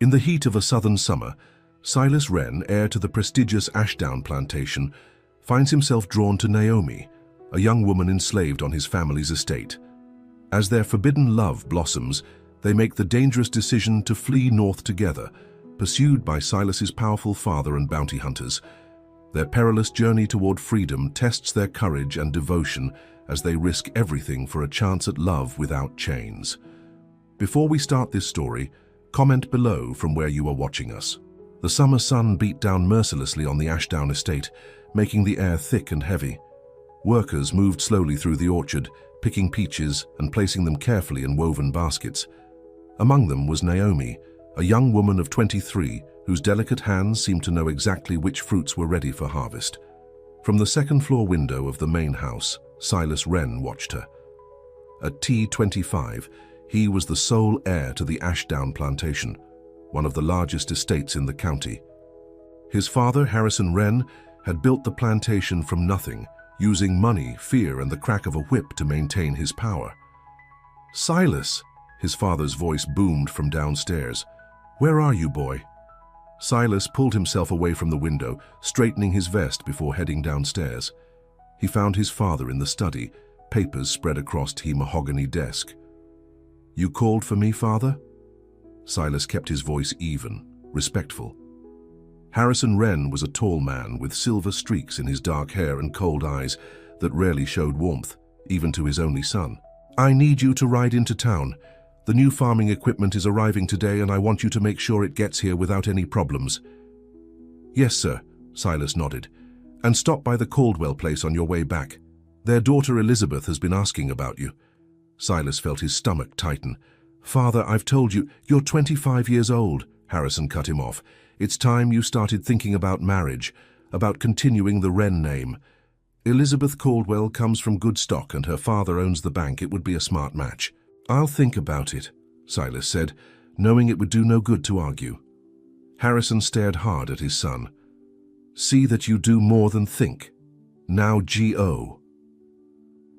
In the heat of a southern summer, Silas Wren, heir to the prestigious Ashdown plantation, finds himself drawn to Naomi, a young woman enslaved on his family's estate. As their forbidden love blossoms, they make the dangerous decision to flee north together, pursued by Silas's powerful father and bounty hunters. Their perilous journey toward freedom tests their courage and devotion as they risk everything for a chance at love without chains. Before we start this story, comment below from where you are watching us. The summer sun beat down mercilessly on the Ashdown estate, making the air thick and heavy. Workers moved slowly through the orchard, picking peaches and placing them carefully in woven baskets. Among them was Naomi, a young woman of 23 whose delicate hands seemed to know exactly which fruits were ready for harvest. From the second-floor window of the main house, Silas Wren watched her. At T25, he was the sole heir to the Ashdown plantation, one of the largest estates in the county. His father, Harrison Wren, had built the plantation from nothing, using money, fear, and the crack of a whip to maintain his power. "Silas," his father's voice boomed from downstairs. "Where are you, boy?" Silas pulled himself away from the window, straightening his vest before heading downstairs. He found his father in the study, papers spread across his mahogany desk. "You called for me, Father?" Silas kept his voice even, respectful. Harrison Wren was a tall man with silver streaks in his dark hair and cold eyes that rarely showed warmth, even to his only son. "I need you to ride into town. The new farming equipment is arriving today and I want you to make sure it gets here without any problems." "Yes, sir," Silas nodded. "And stop by the Caldwell place on your way back. Their daughter Elizabeth has been asking about you." Silas felt his stomach tighten. "Father, I've told you, you're 25 years old," Harrison cut him off. "It's time you started thinking about marriage, about continuing the Wren name. Elizabeth Caldwell comes from good stock and her father owns the bank. It would be a smart match." "I'll think about it," Silas said, knowing it would do no good to argue. Harrison stared hard at his son. "See that you do more than think. Now G.O."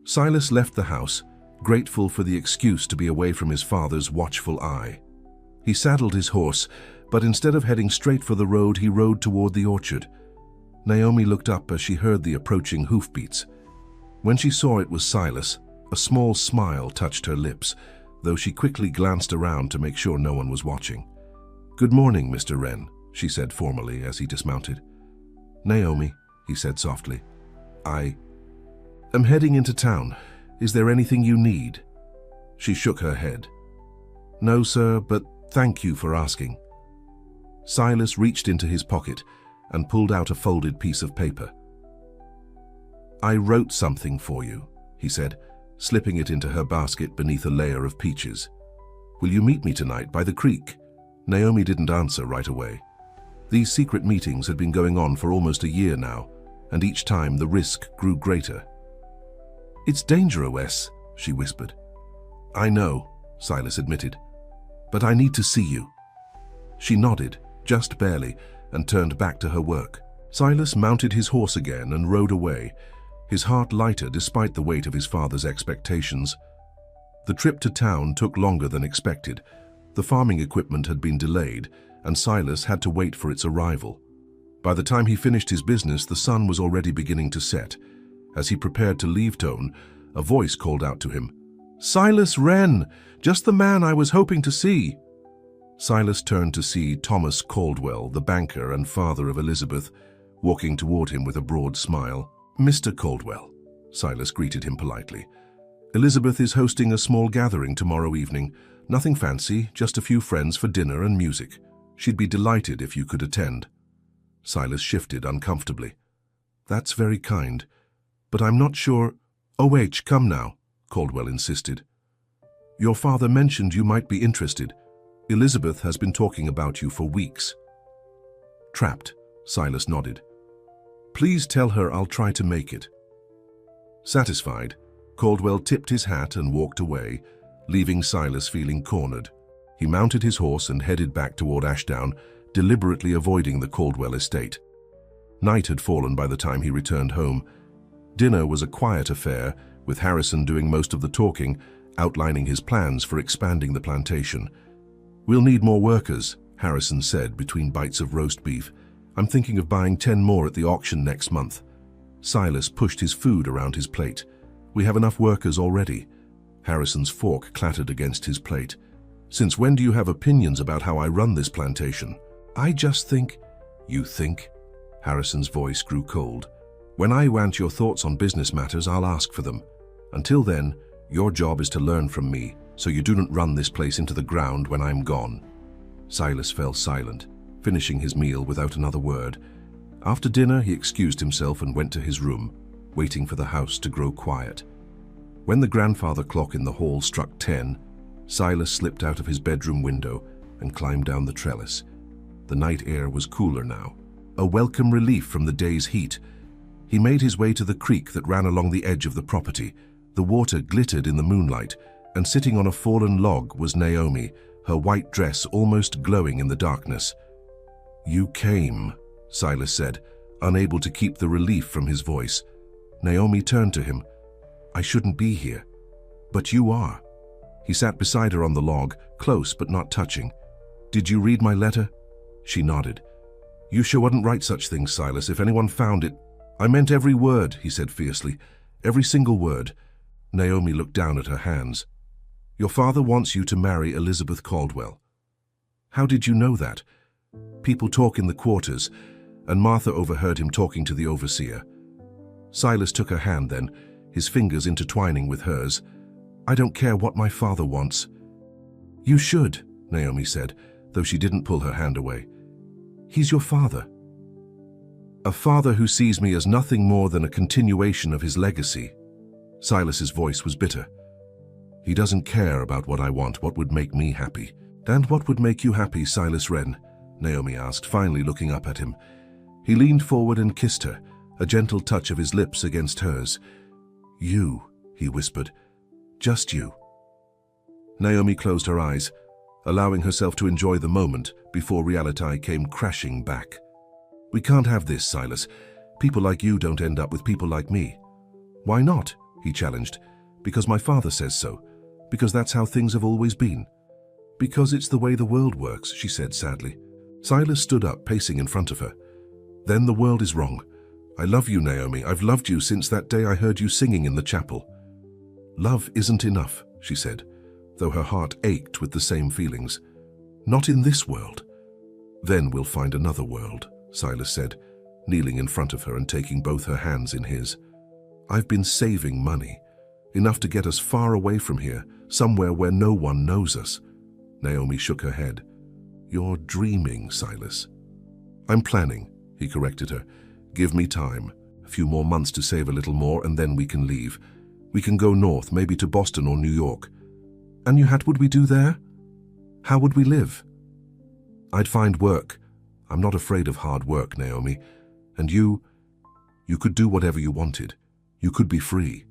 Silas left the house, grateful for the excuse to be away from his father's watchful eye. He saddled his horse, but instead of heading straight for the road, he rode toward the orchard. Naomi looked up as she heard the approaching hoofbeats. When she saw it was Silas, a small smile touched her lips, though she quickly glanced around to make sure no one was watching. "Good morning, Mr. Wren," she said formally as he dismounted. "Naomi," he said softly, I am heading into town. Is there anything you need?" She shook her head. "No, sir, but thank you for asking." Silas reached into his pocket and pulled out a folded piece of paper. "I wrote something for you," he said, slipping it into her basket beneath a layer of peaches. "Will you meet me tonight by the creek?" Naomi didn't answer right away. These secret meetings had been going on for almost a year now, and each time the risk grew greater. "It's dangerous," she whispered. "I know," Silas admitted, "but I need to see you." She nodded, just barely, and turned back to her work. Silas mounted his horse again and rode away, his heart lighter despite the weight of his father's expectations. The trip to town took longer than expected. The farming equipment had been delayed, and Silas had to wait for its arrival. By the time he finished his business, the sun was already beginning to set. As he prepared to leave town, a voice called out to him, "Silas Wren, just the man I was hoping to see." Silas turned to see Thomas Caldwell, the banker and father of Elizabeth, walking toward him with a broad smile. "Mr. Caldwell," Silas greeted him politely. "Elizabeth is hosting a small gathering tomorrow evening. Nothing fancy, just a few friends for dinner and music. She'd be delighted if you could attend." Silas shifted uncomfortably. "That's very kind, but I'm not sure—" "Oh, come now," Caldwell insisted. "Your father mentioned you might be interested. Elizabeth has been talking about you for weeks." "Trapped," Silas nodded. "Please tell her I'll try to make it." Satisfied, Caldwell tipped his hat and walked away, leaving Silas feeling cornered. He mounted his horse and headed back toward Ashdown, deliberately avoiding the Caldwell estate. Night had fallen by the time he returned home. Dinner was a quiet affair, with Harrison doing most of the talking, outlining his plans for expanding the plantation. "We'll need more workers," Harrison said between bites of roast beef. I'm thinking of buying 10 more at the auction next month. Silas pushed his food around his plate. We have enough workers already. Harrison's fork clattered against his plate. Since when do you have opinions about how I run this plantation? I just think... You think? Harrison's voice grew cold. When I want your thoughts on business matters, I'll ask for them. Until then, your job is to learn from me, so you do not run this place into the ground when I'm gone. Silas fell silent, finishing his meal without another word. After dinner, he excused himself and went to his room, waiting for the house to grow quiet. When the grandfather clock in the hall struck 10, Silas slipped out of his bedroom window and climbed down the trellis. The night air was cooler now, a welcome relief from the day's heat. He made his way to the creek that ran along the edge of the property. The water glittered in the moonlight, and sitting on a fallen log was Naomi, her white dress almost glowing in the darkness. You came, Silas said, unable to keep the relief from his voice. Naomi turned to him. I shouldn't be here. But you are. He sat beside her on the log, close but not touching. Did you read my letter? She nodded. You sure wouldn't write such things, Silas. If anyone found it... I meant every word, he said fiercely. Every single word. Naomi looked down at her hands. Your father wants you to marry Elizabeth Caldwell. How did you know that? People talk in the quarters, and Martha overheard him talking to the overseer. Silas took her hand then, his fingers intertwining with hers. I don't care what my father wants. You should, Naomi said, though she didn't pull her hand away. He's your father. A father who sees me as nothing more than a continuation of his legacy. Silas's voice was bitter. He doesn't care about what I want, what would make me happy. And what would make you happy, Silas Wren? Naomi asked, finally looking up at him. He leaned forward and kissed her, a gentle touch of his lips against hers. You, he whispered. Just you. Naomi closed her eyes, allowing herself to enjoy the moment before reality came crashing back. We can't have this, Silas. People like you don't end up with people like me. Why not? He challenged. Because my father says so. Because that's how things have always been. Because it's the way the world works, she said sadly. Silas stood up, pacing in front of her. Then the world is wrong. I love you, Naomi. I've loved you since that day I heard you singing in the chapel. Love isn't enough, she said, though her heart ached with the same feelings. Not in this world. Then we'll find another world, Silas said, kneeling in front of her and taking both her hands in his. I've been saving money, enough to get us far away from here, somewhere where no one knows us. Naomi shook her head. You're dreaming, Silas. I'm planning, he corrected her. Give me time, a few more months to save a little more, and then we can leave. We can go north, maybe to Boston or New York. And what would we do there? How would we live? I'd find work. I'm not afraid of hard work, Naomi. And you could do whatever you wanted. You could be free.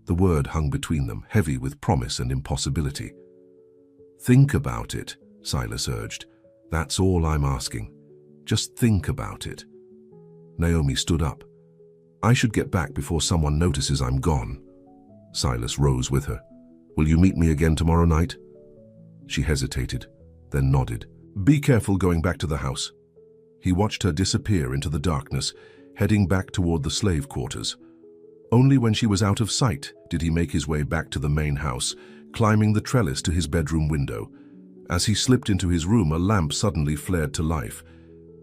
The word hung between them, heavy with promise and impossibility. Think about it, Silas urged. That's all I'm asking. Just think about it. Naomi stood up. I should get back before someone notices I'm gone. Silas rose with her. Will you meet me again tomorrow night? She hesitated, then nodded. Be careful going back to the house. He watched her disappear into the darkness, heading back toward the slave quarters. Only when she was out of sight did he make his way back to the main house, climbing the trellis to his bedroom window. As he slipped into his room, a lamp suddenly flared to life.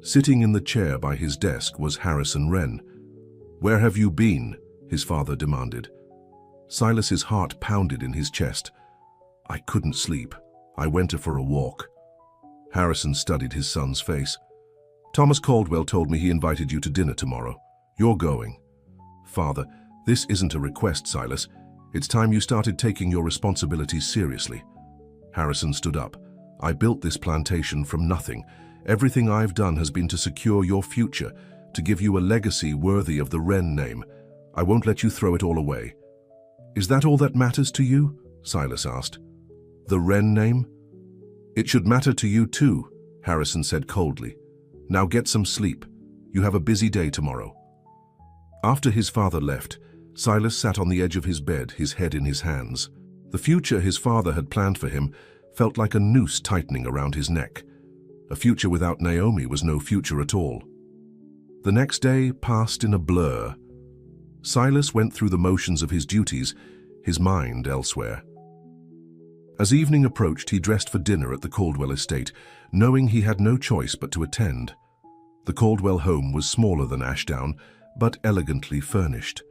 Sitting in the chair by his desk was Harrison Wren. Where have you been? His father demanded. Silas's heart pounded in his chest. I couldn't sleep. I went for a walk. Harrison studied his son's face. Thomas Caldwell told me he invited you to dinner tomorrow. You're going. Father, this isn't a request, Silas. It's time you started taking your responsibilities seriously. Harrison stood up. I built this plantation from nothing. Everything I've done has been to secure your future, to give you a legacy worthy of the Wren name. I won't let you throw it all away. Is that all that matters to you? Silas asked. The Wren name? It should matter to you too, Harrison said coldly. Now get some sleep. You have a busy day tomorrow. After his father left, Silas sat on the edge of his bed, his head in his hands. The future his father had planned for him felt like a noose tightening around his neck. A future without Naomi was no future at all. The next day passed in a blur. Silas went through the motions of his duties, his mind elsewhere. As evening approached, he dressed for dinner at the Caldwell estate, knowing he had no choice but to attend. The Caldwell home was smaller than Ashdown, but elegantly furnished.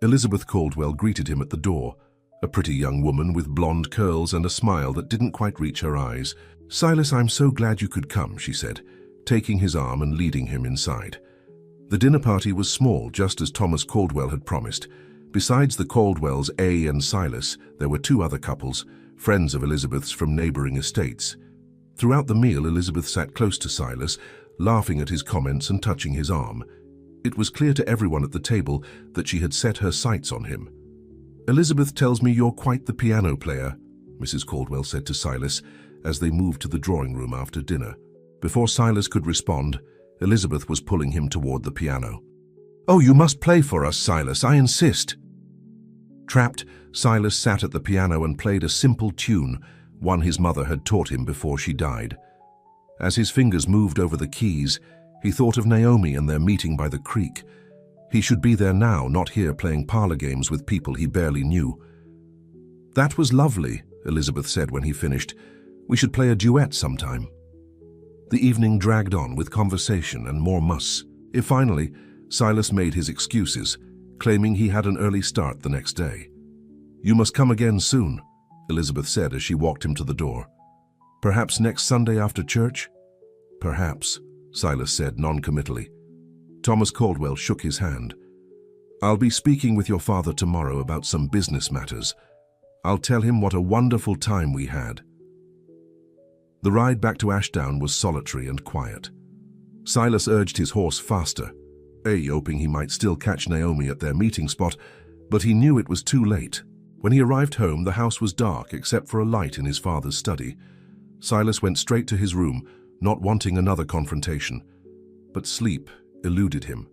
Elizabeth Caldwell greeted him at the door, a pretty young woman with blonde curls and a smile that didn't quite reach her eyes. "Silas, I'm so glad you could come," she said, taking his arm and leading him inside. The dinner party was small, just as Thomas Caldwell had promised. Besides the Caldwells, A and Silas, there were two other couples, friends of Elizabeth's from neighboring estates. Throughout the meal, Elizabeth sat close to Silas, laughing at his comments and touching his arm. It was clear to everyone at the table that she had set her sights on him. "Elizabeth tells me you're quite the piano player," Mrs. Caldwell said to Silas as they moved to the drawing room after dinner. Before Silas could respond, Elizabeth was pulling him toward the piano. "Oh, you must play for us, Silas, I insist." Trapped, Silas sat at the piano and played a simple tune, one his mother had taught him before she died. As his fingers moved over the keys, he thought of Naomi and their meeting by the creek. He should be there now, not here playing parlor games with people he barely knew. "That was lovely," Elizabeth said when he finished. "We should play a duet sometime." The evening dragged on with conversation and more muss. Finally, Silas made his excuses, claiming he had an early start the next day. "You must come again soon," Elizabeth said as she walked him to the door. "Perhaps next Sunday after church?" "Perhaps," Silas said non-committally. Thomas Caldwell shook his hand. "I'll be speaking with your father tomorrow about some business matters. I'll tell him what a wonderful time we had." The ride back to Ashdown was solitary and quiet. Silas urged his horse faster, hoping he might still catch Naomi at their meeting spot, but he knew it was too late. When he arrived home, the house was dark except for a light in his father's study. Silas went straight to his room, not wanting another confrontation. But sleep eluded him.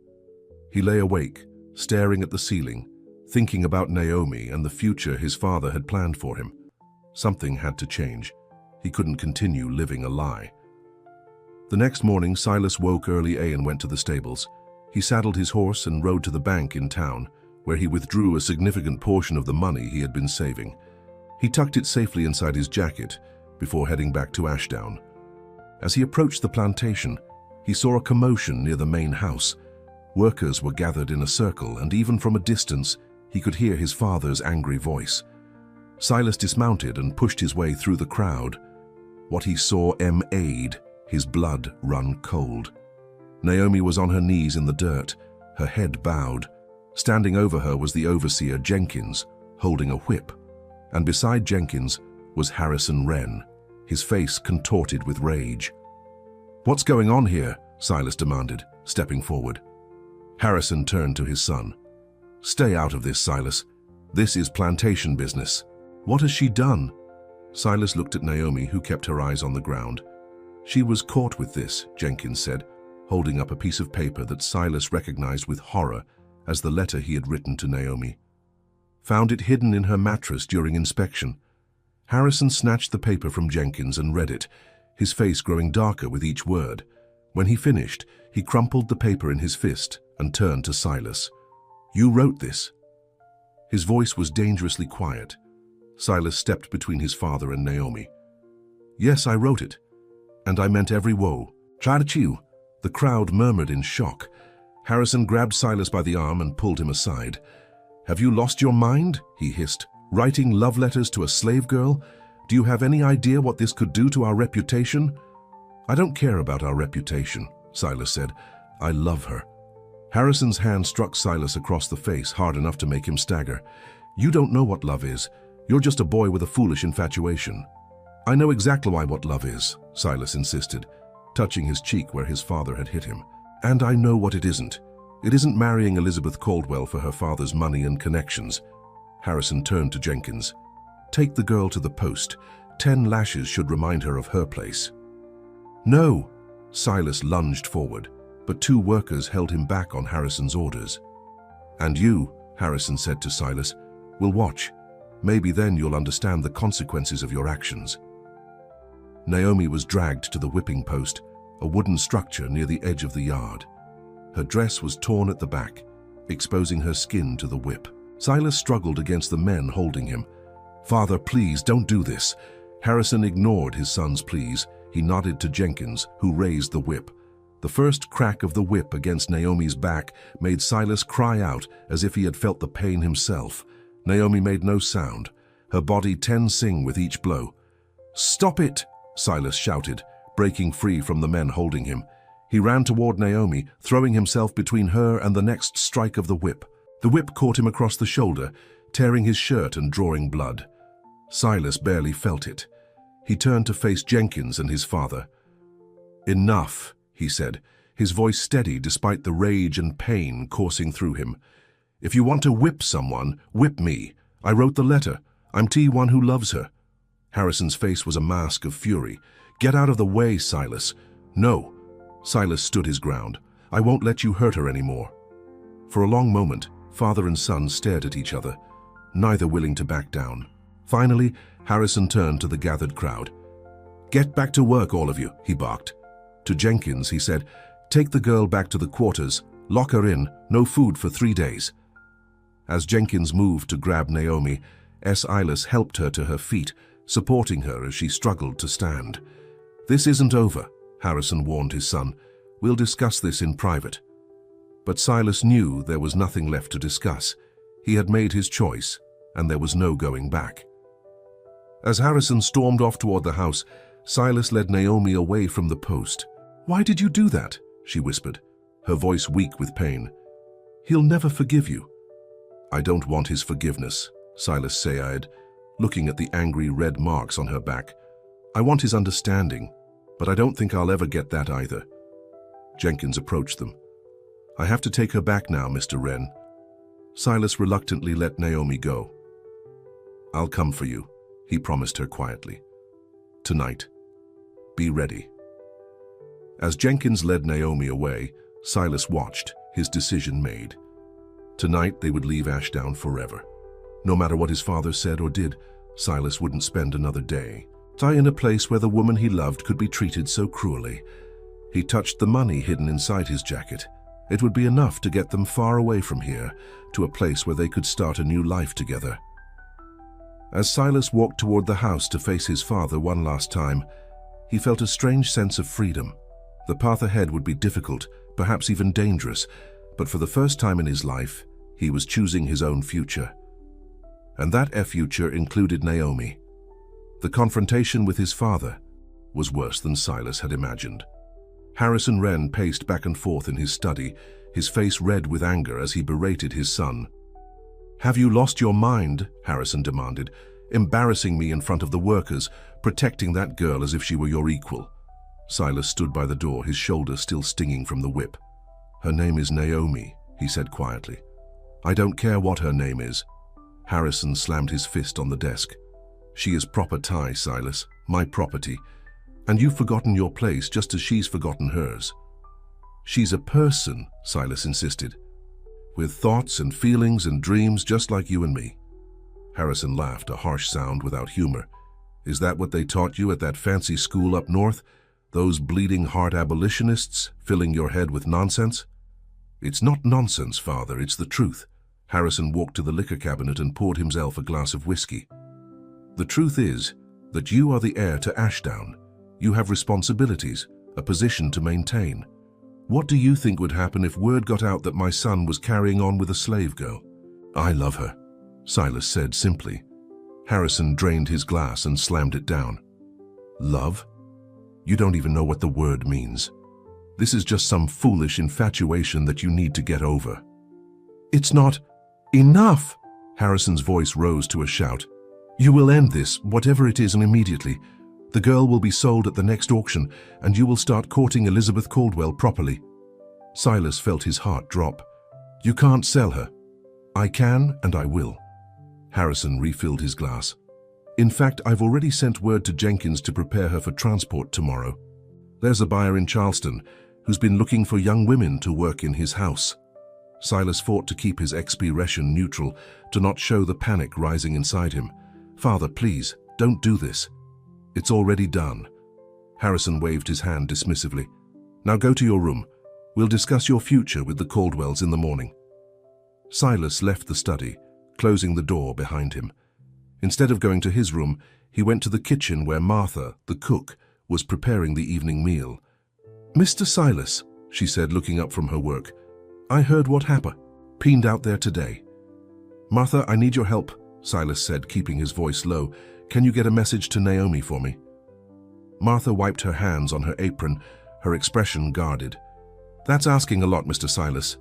He lay awake, staring at the ceiling, thinking about Naomi and the future his father had planned for him. Something had to change. He couldn't continue living a lie. The next morning, Silas woke early and went to the stables. He saddled his horse and rode to the bank in town, where he withdrew a significant portion of the money he had been saving. He tucked it safely inside his jacket before heading back to Ashdown. As he approached the plantation, he saw a commotion near the main house. Workers were gathered in a circle, and even from a distance, he could hear his father's angry voice. Silas dismounted and pushed his way through the crowd. What he saw made his blood run cold. Naomi was on her knees in the dirt, her head bowed. Standing over her was the overseer Jenkins, holding a whip, and beside Jenkins was Harrison Wren, his face contorted with rage. "What's going on here?" Silas demanded, stepping forward. Harrison turned to his son. "Stay out of this, Silas. This is plantation business." "What has she done?" Silas looked at Naomi, who kept her eyes on the ground. "She was caught with this," Jenkins said, holding up a piece of paper that Silas recognized with horror as the letter he had written to Naomi. "Found it hidden in her mattress during inspection." Harrison snatched the paper from Jenkins and read it, his face growing darker with each word. When he finished, he crumpled the paper in his fist and turned to Silas. "You wrote this?" His voice was dangerously quiet. Silas stepped between his father and Naomi. "Yes, I wrote it. And I meant every woe." "Chadachu!" The crowd murmured in shock. Harrison grabbed Silas by the arm and pulled him aside. "Have you lost your mind?" he hissed. "Writing love letters to a slave girl? Do you have any idea what this could do to our reputation?" "I don't care about our reputation," Silas said. "I love her." Harrison's hand struck Silas across the face hard enough to make him stagger. "You don't know what love is. You're just a boy with a foolish infatuation." "I know exactly what love is," Silas insisted, touching his cheek where his father had hit him. "And I know what it isn't. It isn't marrying Elizabeth Caldwell for her father's money and connections." Harrison turned to Jenkins. "Take the girl to the post. 10 lashes should remind her of her place." "No!" Silas lunged forward, but 2 workers held him back on Harrison's orders. "And you," Harrison said to Silas, "will watch. Maybe then you'll understand the consequences of your actions." Naomi was dragged to the whipping post, a wooden structure near the edge of the yard. Her dress was torn at the back, exposing her skin to the whip. Silas struggled against the men holding him. "Father, please, don't do this." Harrison ignored his son's pleas. He nodded to Jenkins, who raised the whip. The first crack of the whip against Naomi's back made Silas cry out as if he had felt the pain himself. Naomi made no sound, her body tensing with each blow. "Stop it!" Silas shouted, breaking free from the men holding him. He ran toward Naomi, throwing himself between her and the next strike of the whip. The whip caught him across the shoulder, tearing his shirt and drawing blood. Silas barely felt it. He turned to face Jenkins and his father. "Enough," he said, his voice steady despite the rage and pain coursing through him. "If you want to whip someone, whip me. I wrote the letter. I'm T1 who loves her." Harrison's face was a mask of fury. "Get out of the way, Silas." "No." Silas stood his ground. "I won't let you hurt her anymore." For a long moment, father and son stared at each other, neither willing to back down. Finally, Harrison turned to the gathered crowd. "Get back to work, all of you," he barked. To Jenkins, he said, "Take the girl back to the quarters, lock her in, no food for 3 days." As Jenkins moved to grab Naomi, Silas helped her to her feet, supporting her as she struggled to stand. "This isn't over," Harrison warned his son. "We'll discuss this in private." But Silas knew there was nothing left to discuss. He had made his choice, and there was no going back. As Harrison stormed off toward the house, Silas led Naomi away from the post. "Why did you do that?" she whispered, her voice weak with pain. "He'll never forgive you." "I don't want his forgiveness," Silas sighed, looking at the angry red marks on her back. "I want his understanding, but I don't think I'll ever get that either." Jenkins approached them. "I have to take her back now, Mr. Wren." Silas reluctantly let Naomi go. "I'll come for you," he promised her quietly. "Tonight. Be ready." As Jenkins led Naomi away, Silas watched, his decision made. Tonight they would leave Ashdown forever. No matter what his father said or did, Silas wouldn't spend another day in a place where the woman he loved could be treated so cruelly. He touched the money hidden inside his jacket. It would be enough to get them far away from here, to a place where they could start a new life together. As Silas walked toward the house to face his father one last time, he felt a strange sense of freedom. The path ahead would be difficult, perhaps even dangerous, but for the first time in his life, he was choosing his own future. And that future included Naomi. The confrontation with his father was worse than Silas had imagined. Harrison Wren paced back and forth in his study, his face red with anger as he berated his son. "Have you lost your mind?" Harrison demanded, "embarrassing me in front of the workers, protecting that girl as if she were your equal." Silas stood by the door, his shoulder still stinging from the whip. "Her name is Naomi," he said quietly. "I don't care what her name is." Harrison slammed his fist on the desk. "She is proper Thai, Silas, my property. And you've forgotten your place just as she's forgotten hers." "She's a person," Silas insisted, "with thoughts and feelings and dreams just like you and me." Harrison laughed, a harsh sound without humor. "Is that what they taught you at that fancy school up north? Those bleeding heart abolitionists filling your head with nonsense?" "It's not nonsense, Father, it's the truth." Harrison walked to the liquor cabinet and poured himself a glass of whiskey. "The truth is that you are the heir to Ashdown. You have responsibilities, a position to maintain. What do you think would happen if word got out that my son was carrying on with a slave girl?" "I love her," Silas said simply. Harrison drained his glass and slammed it down. "Love? You don't even know what the word means. This is just some foolish infatuation that you need to get over." "It's not enough!" Harrison's voice rose to a shout. "You will end this, whatever it is, and immediately. The girl will be sold at the next auction, and you will start courting Elizabeth Caldwell properly." Silas felt his heart drop. "You can't sell her." "I can, and I will." Harrison refilled his glass. "In fact, I've already sent word to Jenkins to prepare her for transport tomorrow. There's a buyer in Charleston who's been looking for young women to work in his house." Silas fought to keep his expression neutral, to not show the panic rising inside him. "Father, please, don't do this. It's already done. Harrison waved his hand dismissively. Now go to your room. We'll discuss your future with the Caldwells in the morning. Silas left the study, closing the door behind him. Instead of going to his room, he went to the kitchen where Martha, the cook, was preparing the evening meal. "Mr. Silas," she said, looking up from her work, "I heard what happened out there today." "Martha, I need your help," Silas said, keeping his voice low. "Can you get a message to Naomi for me?" Martha wiped her hands on her apron, her expression guarded. "That's asking a lot, Mr. Silas."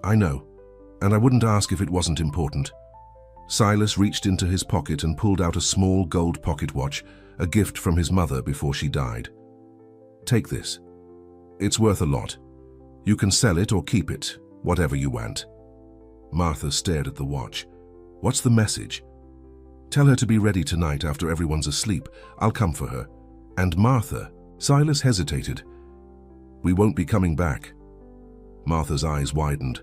"I know, and I wouldn't ask if it wasn't important." Silas reached into his pocket and pulled out a small gold pocket watch, a gift from his mother before she died. "Take this. It's worth a lot. You can sell it or keep it, whatever you want." Martha stared at the watch. "What's the message?" "Tell her to be ready tonight after everyone's asleep. I'll come for her. And Martha," Silas hesitated, "we won't be coming back." Martha's eyes widened.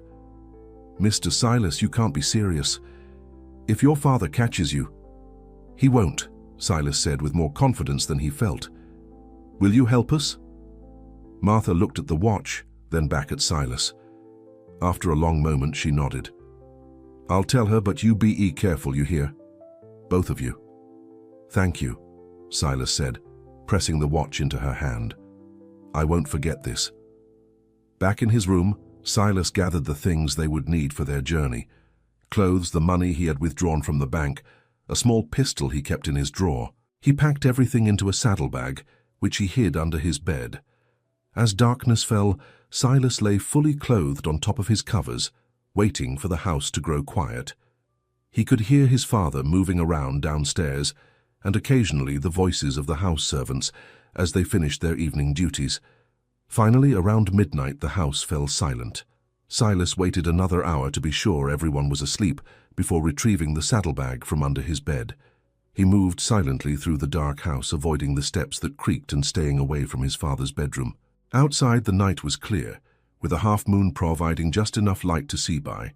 "Mr. Silas, you can't be serious. If your father catches you—" "He won't," Silas said with more confidence than he felt. "Will you help us?" Martha looked at the watch, then back at Silas. After a long moment, she nodded. "I'll tell her, but you be careful, you hear? Both of you." "Thank you," Silas said, pressing the watch into her hand. "I won't forget this." Back in his room, Silas gathered the things they would need for their journey. Clothes, the money he had withdrawn from the bank, a small pistol he kept in his drawer. He packed everything into a saddlebag, which he hid under his bed. As darkness fell, Silas lay fully clothed on top of his covers, waiting for the house to grow quiet. He could hear his father moving around downstairs, and occasionally the voices of the house servants as they finished their evening duties. Finally, around midnight, the house fell silent. Silas waited another hour to be sure everyone was asleep before retrieving the saddlebag from under his bed. He moved silently through the dark house, avoiding the steps that creaked and staying away from his father's bedroom. Outside, the night was clear, with a half-moon providing just enough light to see by.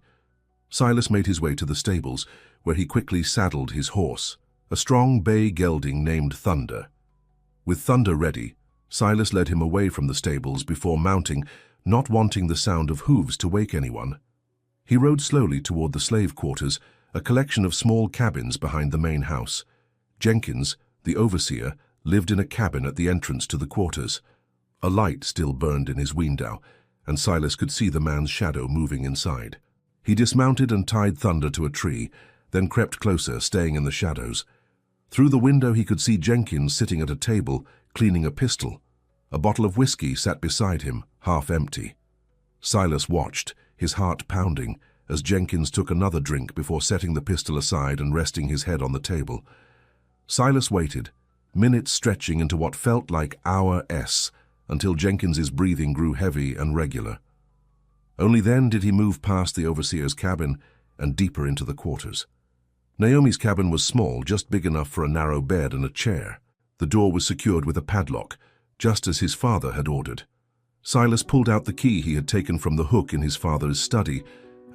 Silas made his way to the stables, where he quickly saddled his horse, a strong bay gelding named Thunder. With Thunder ready, Silas led him away from the stables before mounting, not wanting the sound of hooves to wake anyone. He rode slowly toward the slave quarters, a collection of small cabins behind the main house. Jenkins, the overseer, lived in a cabin at the entrance to the quarters. A light still burned in his window, and Silas could see the man's shadow moving inside. He dismounted and tied Thunder to a tree, then crept closer, staying in the shadows. Through the window he could see Jenkins sitting at a table, cleaning a pistol. A bottle of whiskey sat beside him, half empty. Silas watched, his heart pounding, as Jenkins took another drink before setting the pistol aside and resting his head on the table. Silas waited, minutes stretching into what felt like hours, until Jenkins's breathing grew heavy and regular. Only then did he move past the overseer's cabin and deeper into the quarters. Naomi's cabin was small, just big enough for a narrow bed and a chair. The door was secured with a padlock, just as his father had ordered. Silas pulled out the key he had taken from the hook in his father's study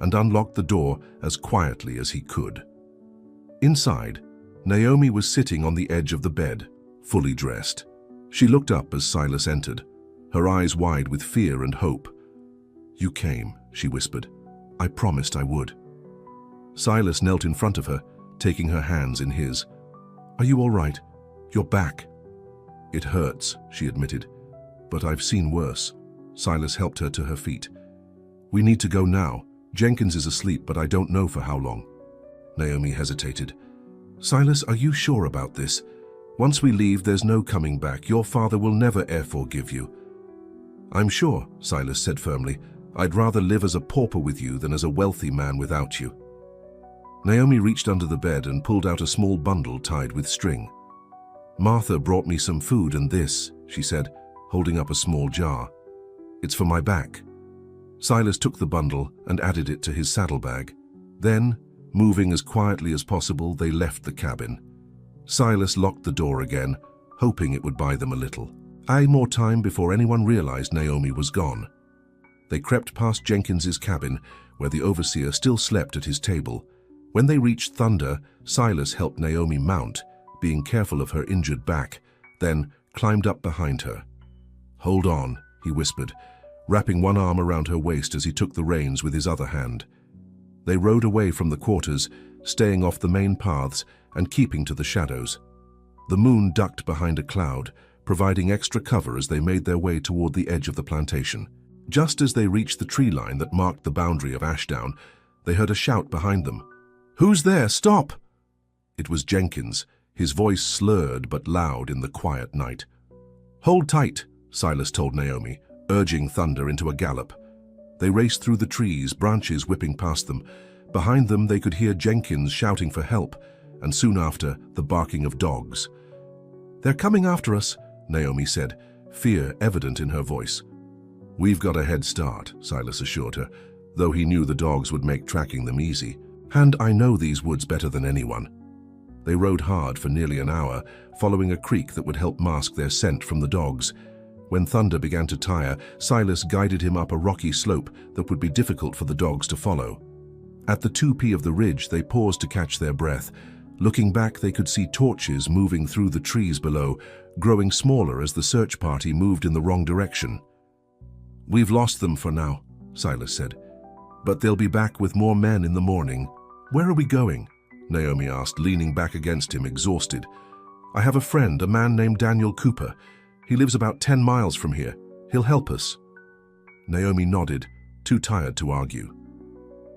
and unlocked the door as quietly as he could. Inside, Naomi was sitting on the edge of the bed, fully dressed. She looked up as Silas entered, her eyes wide with fear and hope. "You came," she whispered. "I promised I would." Silas knelt in front of her, taking her hands in his. "Are you all right? You're back." "It hurts," she admitted, "but I've seen worse." Silas helped her to her feet. "We need to go now. Jenkins is asleep, but I don't know for how long." Naomi hesitated. "Silas, are you sure about this? Once we leave, there's no coming back. Your father will never forgive you." "I'm sure," Silas said firmly. "I'd rather live as a pauper with you than as a wealthy man without you." Naomi reached under the bed and pulled out a small bundle tied with string. "Martha brought me some food and this," she said, holding up a small jar. "It's for my back." Silas took the bundle and added it to his saddlebag. Then, moving as quietly as possible, they left the cabin. Silas locked the door again, hoping it would buy them a little more time before anyone realized Naomi was gone. They crept past Jenkins's cabin, where the overseer still slept at his table. When they reached Thunder, Silas helped Naomi mount, being careful of her injured back. Then, climbed up behind her. "Hold on," he whispered, wrapping one arm around her waist as he took the reins with his other hand. They rode away from the quarters, staying off the main paths and keeping to the shadows. The moon ducked behind a cloud, providing extra cover as they made their way toward the edge of the plantation. Just as they reached the tree line that marked the boundary of Ashdown, they heard a shout behind them. "Who's there? Stop!" It was Jenkins, his voice slurred but loud in the quiet night. "Hold tight," Silas told Naomi, urging Thunder into a gallop. They raced through the trees, branches whipping past them. Behind them they could hear Jenkins shouting for help, and soon after, the barking of dogs. "They're coming after us," Naomi said, fear evident in her voice. "We've got a head start," Silas assured her, though he knew the dogs would make tracking them easy. "And I know these woods better than anyone." They rode hard for nearly an hour, following a creek that would help mask their scent from the dogs. When Thunder began to tire, Silas guided him up a rocky slope that would be difficult for the dogs to follow. At the topee of the ridge, they paused to catch their breath. Looking back, they could see torches moving through the trees below, growing smaller as the search party moved in the wrong direction. "We've lost them for now," Silas said. "But they'll be back with more men in the morning." "Where are we going?" Naomi asked, leaning back against him, exhausted. "I have a friend, a man named Daniel Cooper. He lives about 10 miles from here. He'll help us." Naomi nodded, too tired to argue.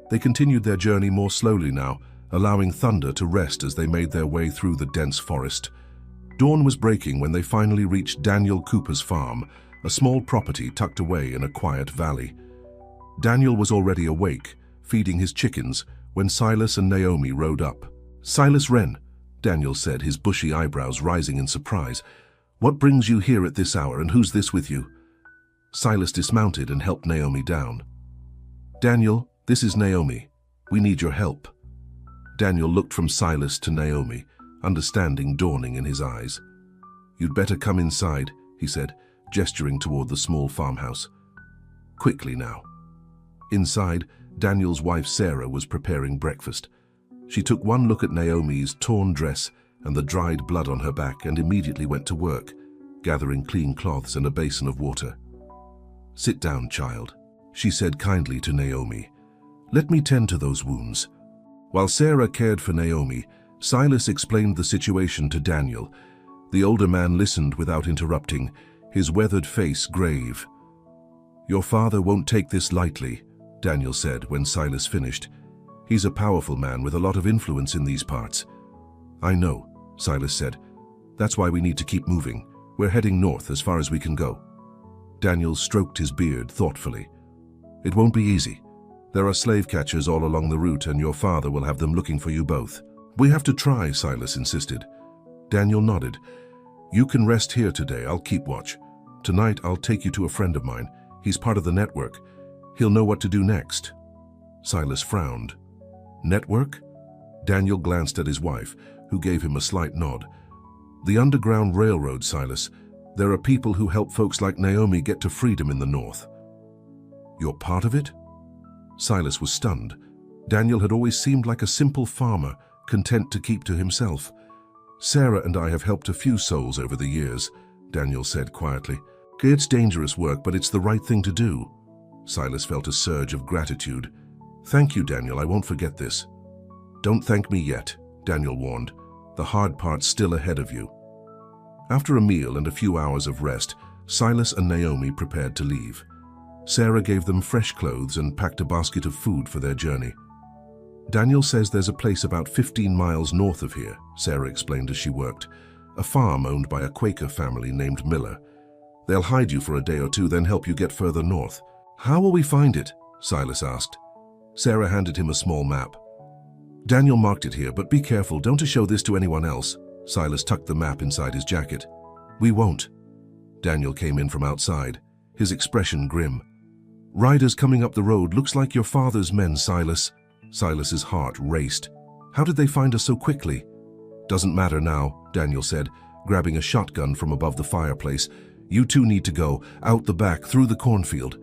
They continued their journey more slowly now, allowing Thunder to rest as they made their way through the dense forest. Dawn was breaking when they finally reached Daniel Cooper's farm, a small property tucked away in a quiet valley. Daniel was already awake, feeding his chickens, when Silas and Naomi rode up. "Silas Wren," Daniel said, his bushy eyebrows rising in surprise. "What brings you here at this hour, and who's this with you?" Silas dismounted and helped Naomi down. "Daniel, this is Naomi. We need your help." Daniel looked from Silas to Naomi, understanding dawning in his eyes. "You'd better come inside," he said, gesturing toward the small farmhouse. "Quickly now." Inside, Daniel's wife Sarah was preparing breakfast. She took one look at Naomi's torn dress and the dried blood on her back and immediately went to work, gathering clean cloths and a basin of water. "Sit down, child," she said kindly to Naomi. "Let me tend to those wounds." While Sarah cared for Naomi, Silas explained the situation to Daniel. The older man listened without interrupting, his weathered face grave. "Your father won't take this lightly," Daniel said when Silas finished. "He's a powerful man with a lot of influence in these parts." "I know," Silas said. "That's why we need to keep moving. We're heading north as far as we can go." Daniel stroked his beard thoughtfully. "It won't be easy. There are slave catchers all along the route, and your father will have them looking for you both." "We have to try," Silas insisted. Daniel nodded. "You can rest here today. I'll keep watch. Tonight I'll take you to a friend of mine. He's part of the network. He'll know what to do next." Silas frowned. "Network?" Daniel glanced at his wife, who gave him a slight nod. "The Underground Railroad, Silas. There are people who help folks like Naomi get to freedom in the north." "You're part of it?" Silas was stunned. Daniel had always seemed like a simple farmer, content to keep to himself. "Sarah and I have helped a few souls over the years," Daniel said quietly. "It's dangerous work, but it's the right thing to do." Silas felt a surge of gratitude. "Thank you, Daniel. I won't forget this." "Don't thank me yet," Daniel warned. "The hard part's still ahead of you." After a meal and a few hours of rest, Silas and Naomi prepared to leave. Sarah gave them fresh clothes and packed a basket of food for their journey. "Daniel says there's a place about 15 miles north of here," Sarah explained as she worked. "A farm owned by a Quaker family named Miller. They'll hide you for a day or two, then help you get further north." "How will we find it?" Silas asked. Sarah handed him a small map. "Daniel marked it here, but be careful, don't show this to anyone else." Silas tucked the map inside his jacket. "We won't." Daniel came in from outside, his expression grim. "Riders coming up the road, looks like your father's men, Silas." Silas's heart raced. "How did they find us so quickly?" "Doesn't matter now," Daniel said, grabbing a shotgun from above the fireplace. "You two need to go, out the back, through the cornfield.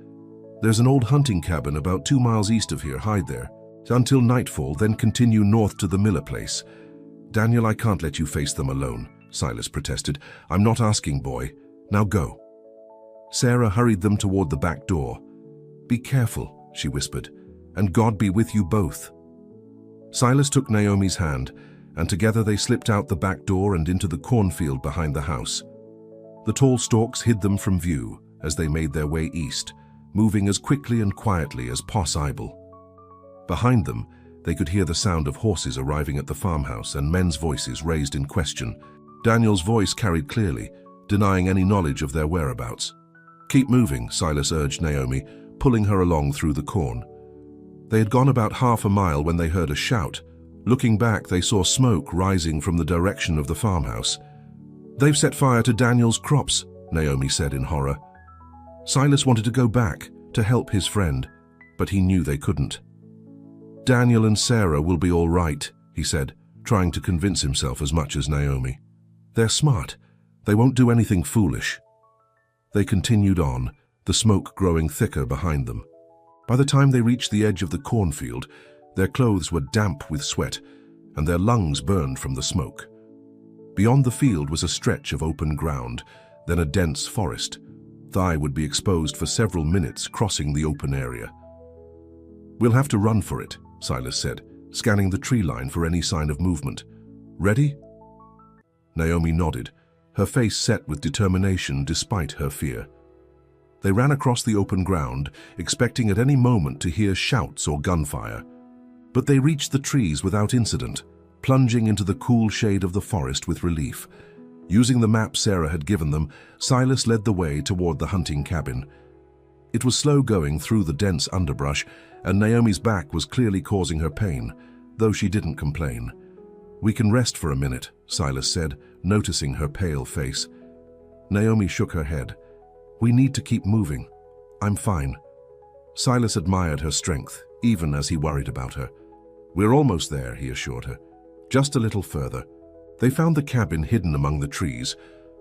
There's an old hunting cabin about 2 miles east of here. Hide there until nightfall, then continue north to the Miller place." "Daniel, I can't let you face them alone," Silas protested. "I'm not asking, boy. Now go." Sarah hurried them toward the back door. "Be careful," she whispered, "and God be with you both." Silas took Naomi's hand, and together they slipped out the back door and into the cornfield behind the house. The tall stalks hid them from view as they made their way east, moving as quickly and quietly as possible. Behind them, they could hear the sound of horses arriving at the farmhouse and men's voices raised in question. Daniel's voice carried clearly, denying any knowledge of their whereabouts. "Keep moving," Silas urged Naomi, pulling her along through the corn. They had gone about half a mile when they heard a shout. Looking back, they saw smoke rising from the direction of the farmhouse. "They've set fire to Daniel's crops," Naomi said in horror. Silas wanted to go back to help his friend, but he knew they couldn't. "Daniel and Sarah will be all right," he said, trying to convince himself as much as Naomi. "They're smart. They won't do anything foolish." They continued on, the smoke growing thicker behind them. By the time they reached the edge of the cornfield, their clothes were damp with sweat, and their lungs burned from the smoke. Beyond the field was a stretch of open ground, then a dense forest. Thigh would be exposed for several minutes crossing the open area. "We'll have to run for it," Silas said, scanning the tree line for any sign of movement. "Ready?" Naomi nodded, her face set with determination despite her fear. They ran across the open ground, expecting at any moment to hear shouts or gunfire. But they reached the trees without incident, plunging into the cool shade of the forest with relief. Using the map Sarah had given them, Silas led the way toward the hunting cabin. It was slow going through the dense underbrush, and Naomi's back was clearly causing her pain, though she didn't complain. "We can rest for a minute," Silas said, noticing her pale face. Naomi shook her head. "We need to keep moving. I'm fine." Silas admired her strength, even as he worried about her. "We're almost there," he assured her. "Just a little further." They found the cabin hidden among the trees,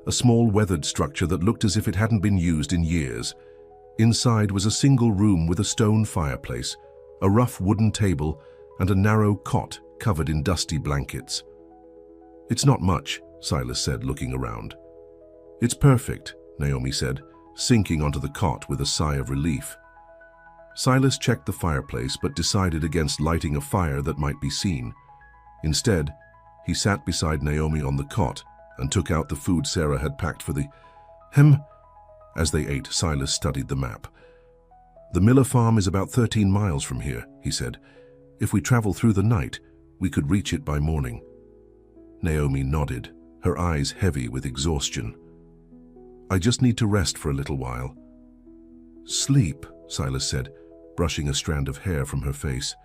a small weathered structure that looked as if it hadn't been used in years. Inside was a single room with a stone fireplace, a rough wooden table, and a narrow cot covered in dusty blankets. "It's not much," Silas said, looking around. "It's perfect," Naomi said, sinking onto the cot with a sigh of relief. Silas checked the fireplace but decided against lighting a fire that might be seen. Instead, he sat beside Naomi on the cot and took out the food Sarah had packed for the As they ate, Silas studied the map. "The Miller farm is about 13 miles from here," he said. "If we travel through the night, we could reach it by morning." Naomi nodded, her eyes heavy with exhaustion. "I just need to rest for a little while." "Sleep," Silas said, brushing a strand of hair from her face.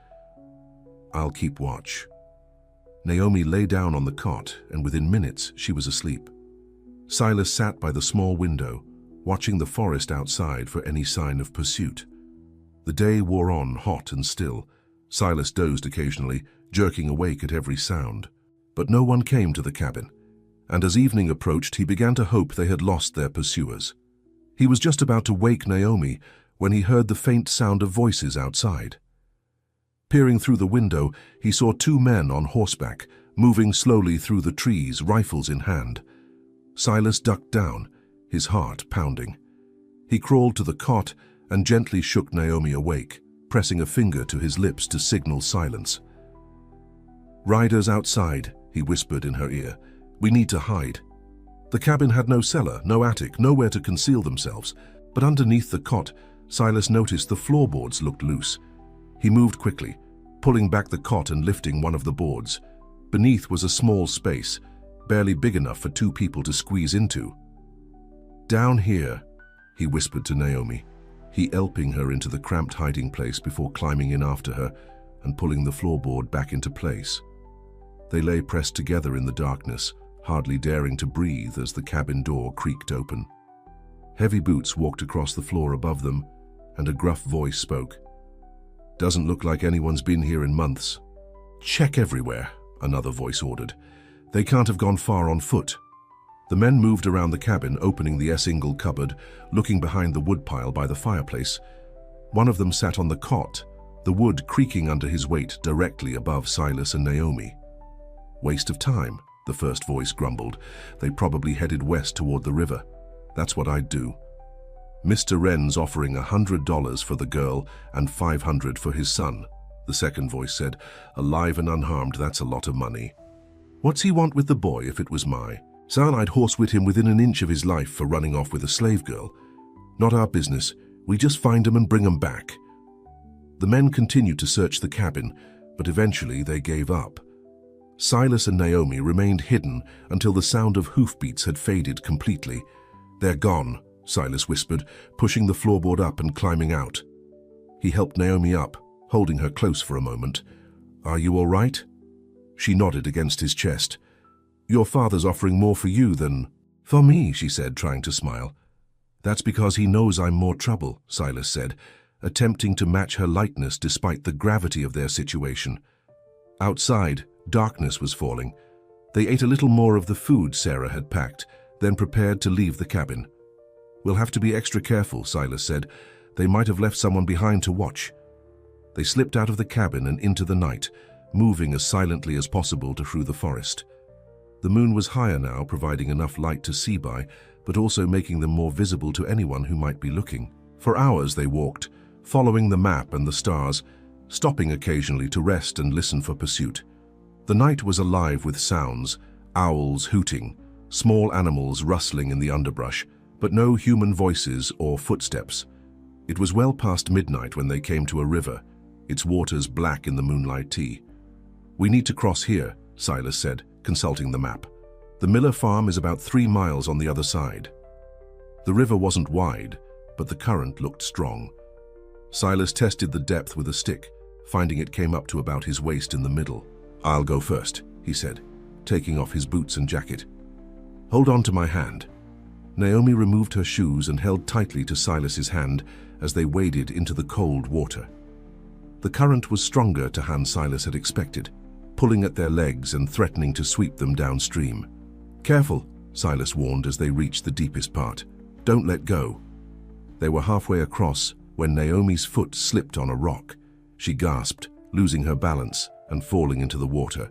"I'll keep watch." Naomi lay down on the cot, and within minutes she was asleep. Silas sat by the small window, watching the forest outside for any sign of pursuit. The day wore on hot and still. Silas dozed occasionally, jerking awake at every sound. But no one came to the cabin, and as evening approached he began to hope they had lost their pursuers. He was just about to wake Naomi when he heard the faint sound of voices outside. Peering through the window, he saw two men on horseback, moving slowly through the trees, rifles in hand. Silas ducked down, his heart pounding. He crawled to the cot and gently shook Naomi awake, pressing a finger to his lips to signal silence. "Riders outside," he whispered in her ear. "We need to hide." The cabin had no cellar, no attic, nowhere to conceal themselves, but underneath the cot, Silas noticed the floorboards looked loose. He moved quickly, pulling back the cot and lifting one of the boards. Beneath was a small space, barely big enough for two people to squeeze into. "Down here," he whispered to Naomi, he helping her into the cramped hiding place before climbing in after her and pulling the floorboard back into place. They lay pressed together in the darkness, hardly daring to breathe as the cabin door creaked open. Heavy boots walked across the floor above them, and a gruff voice spoke. "Doesn't look like anyone's been here in months." "Check everywhere," another voice ordered. "They can't have gone far on foot." The men moved around the cabin, opening the S-ingle cupboard, looking behind the woodpile by the fireplace. One of them sat on the cot, the wood creaking under his weight directly above Silas and Naomi. "Waste of time," the first voice grumbled. They probably headed west toward the river. That's what I'd do. Mr. Wren's offering $100 for the girl and $500 for his son, the second voice said. Alive and unharmed, that's a lot of money. What's he want with the boy if it was my son? I'd horsewhip him within an inch of his life for running off with a slave girl. Not our business. We just find him and bring him back. The men continued to search the cabin, but eventually they gave up. Silas and Naomi remained hidden until the sound of hoofbeats had faded completely. They're gone, Silas whispered, pushing the floorboard up and climbing out. He helped Naomi up, holding her close for a moment. Are you all right? She nodded against his chest. Your father's offering more for you than for me, she said, trying to smile. That's because he knows I'm more trouble, Silas said, attempting to match her lightness despite the gravity of their situation. Outside, darkness was falling. They ate a little more of the food Sarah had packed, then prepared to leave the cabin. We'll have to be extra careful, Silas said. They might have left someone behind to watch. They slipped out of the cabin and into the night, moving as silently as possible through the forest. The moon was higher now, providing enough light to see by, but also making them more visible to anyone who might be looking. For hours they walked, following the map and the stars, stopping occasionally to rest and listen for pursuit. The night was alive with sounds, owls hooting, small animals rustling in the underbrush, but no human voices or footsteps. It was well past midnight when they came to a river, its waters black in the moonlight tea. We need to cross here, Silas said, consulting the map. The Miller farm is about 3 miles on the other side. The river wasn't wide, but the current looked strong. Silas tested the depth with a stick, finding it came up to about his waist in the middle. I'll go first, he said, taking off his boots and jacket. Hold on to my hand. Naomi removed her shoes and held tightly to Silas's hand as they waded into the cold water. The current was stronger than Silas had expected, pulling at their legs and threatening to sweep them downstream. Careful, Silas warned as they reached the deepest part. Don't let go. They were halfway across when Naomi's foot slipped on a rock. She gasped, losing her balance and falling into the water.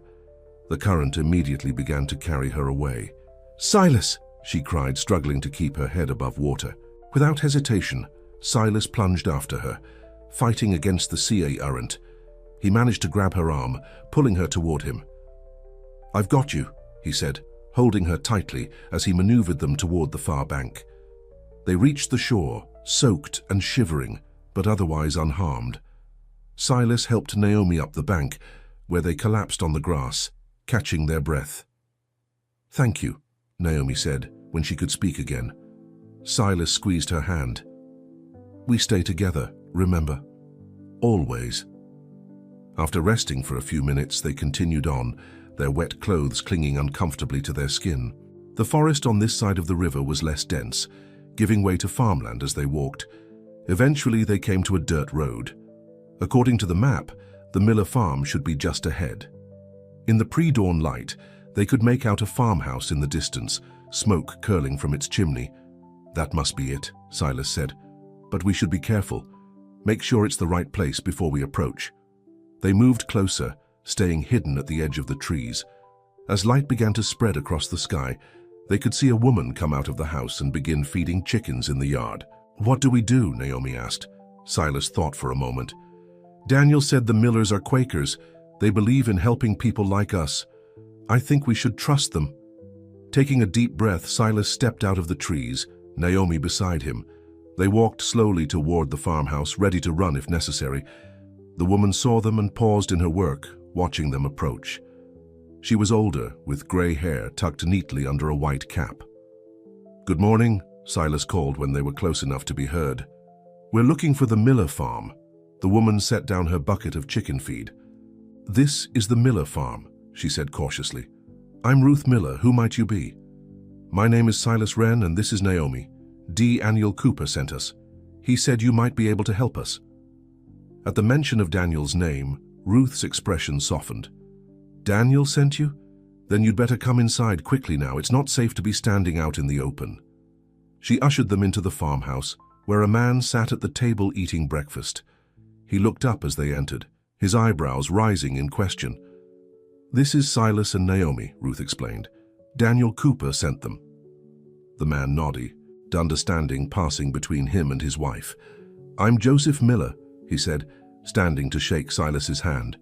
The current immediately began to carry her away. Silas! She cried, struggling to keep her head above water. Without hesitation, Silas plunged after her, fighting against the sea current. He managed to grab her arm, pulling her toward him. I've got you, he said, holding her tightly as he maneuvered them toward the far bank. They reached the shore, soaked and shivering, but otherwise unharmed. Silas helped Naomi up the bank, where they collapsed on the grass, catching their breath. Thank you, Naomi said, when she could speak again. Silas squeezed her hand. We stay together, remember? Always. After resting for a few minutes, they continued on, their wet clothes clinging uncomfortably to their skin. The forest on this side of the river was less dense, giving way to farmland as they walked. Eventually, they came to a dirt road. According to the map, the Miller farm should be just ahead. In the pre-dawn light, they could make out a farmhouse in the distance, smoke curling from its chimney. That must be it, Silas said. But we should be careful. Make sure it's the right place before we approach. They moved closer, staying hidden at the edge of the trees. As light began to spread across the sky, they could see a woman come out of the house and begin feeding chickens in the yard. What do we do? Naomi asked. Silas thought for a moment. Daniel said the Millers are Quakers. They believe in helping people like us. I think we should trust them. Taking a deep breath, Silas stepped out of the trees, Naomi beside him. They walked slowly toward the farmhouse, ready to run if necessary. The woman saw them and paused in her work, watching them approach. She was older, with gray hair tucked neatly under a white cap. Good morning, Silas called when they were close enough to be heard. We're looking for the Miller farm. The woman set down her bucket of chicken feed. This is the Miller farm, she said cautiously. I'm Ruth Miller. Who might you be? My name is Silas Wren and this is Naomi. Daniel Cooper sent us. He said you might be able to help us. At the mention of Daniel's name, Ruth's expression softened. Daniel sent you? Then you'd better come inside quickly now. It's not safe to be standing out in the open. She ushered them into the farmhouse, where a man sat at the table eating breakfast. He looked up as they entered, his eyebrows rising in question. "This is Silas and Naomi," Ruth explained. "Daniel Cooper sent them." The man nodded, understanding passing between him and his wife. "I'm Joseph Miller," he said, standing to shake Silas's hand.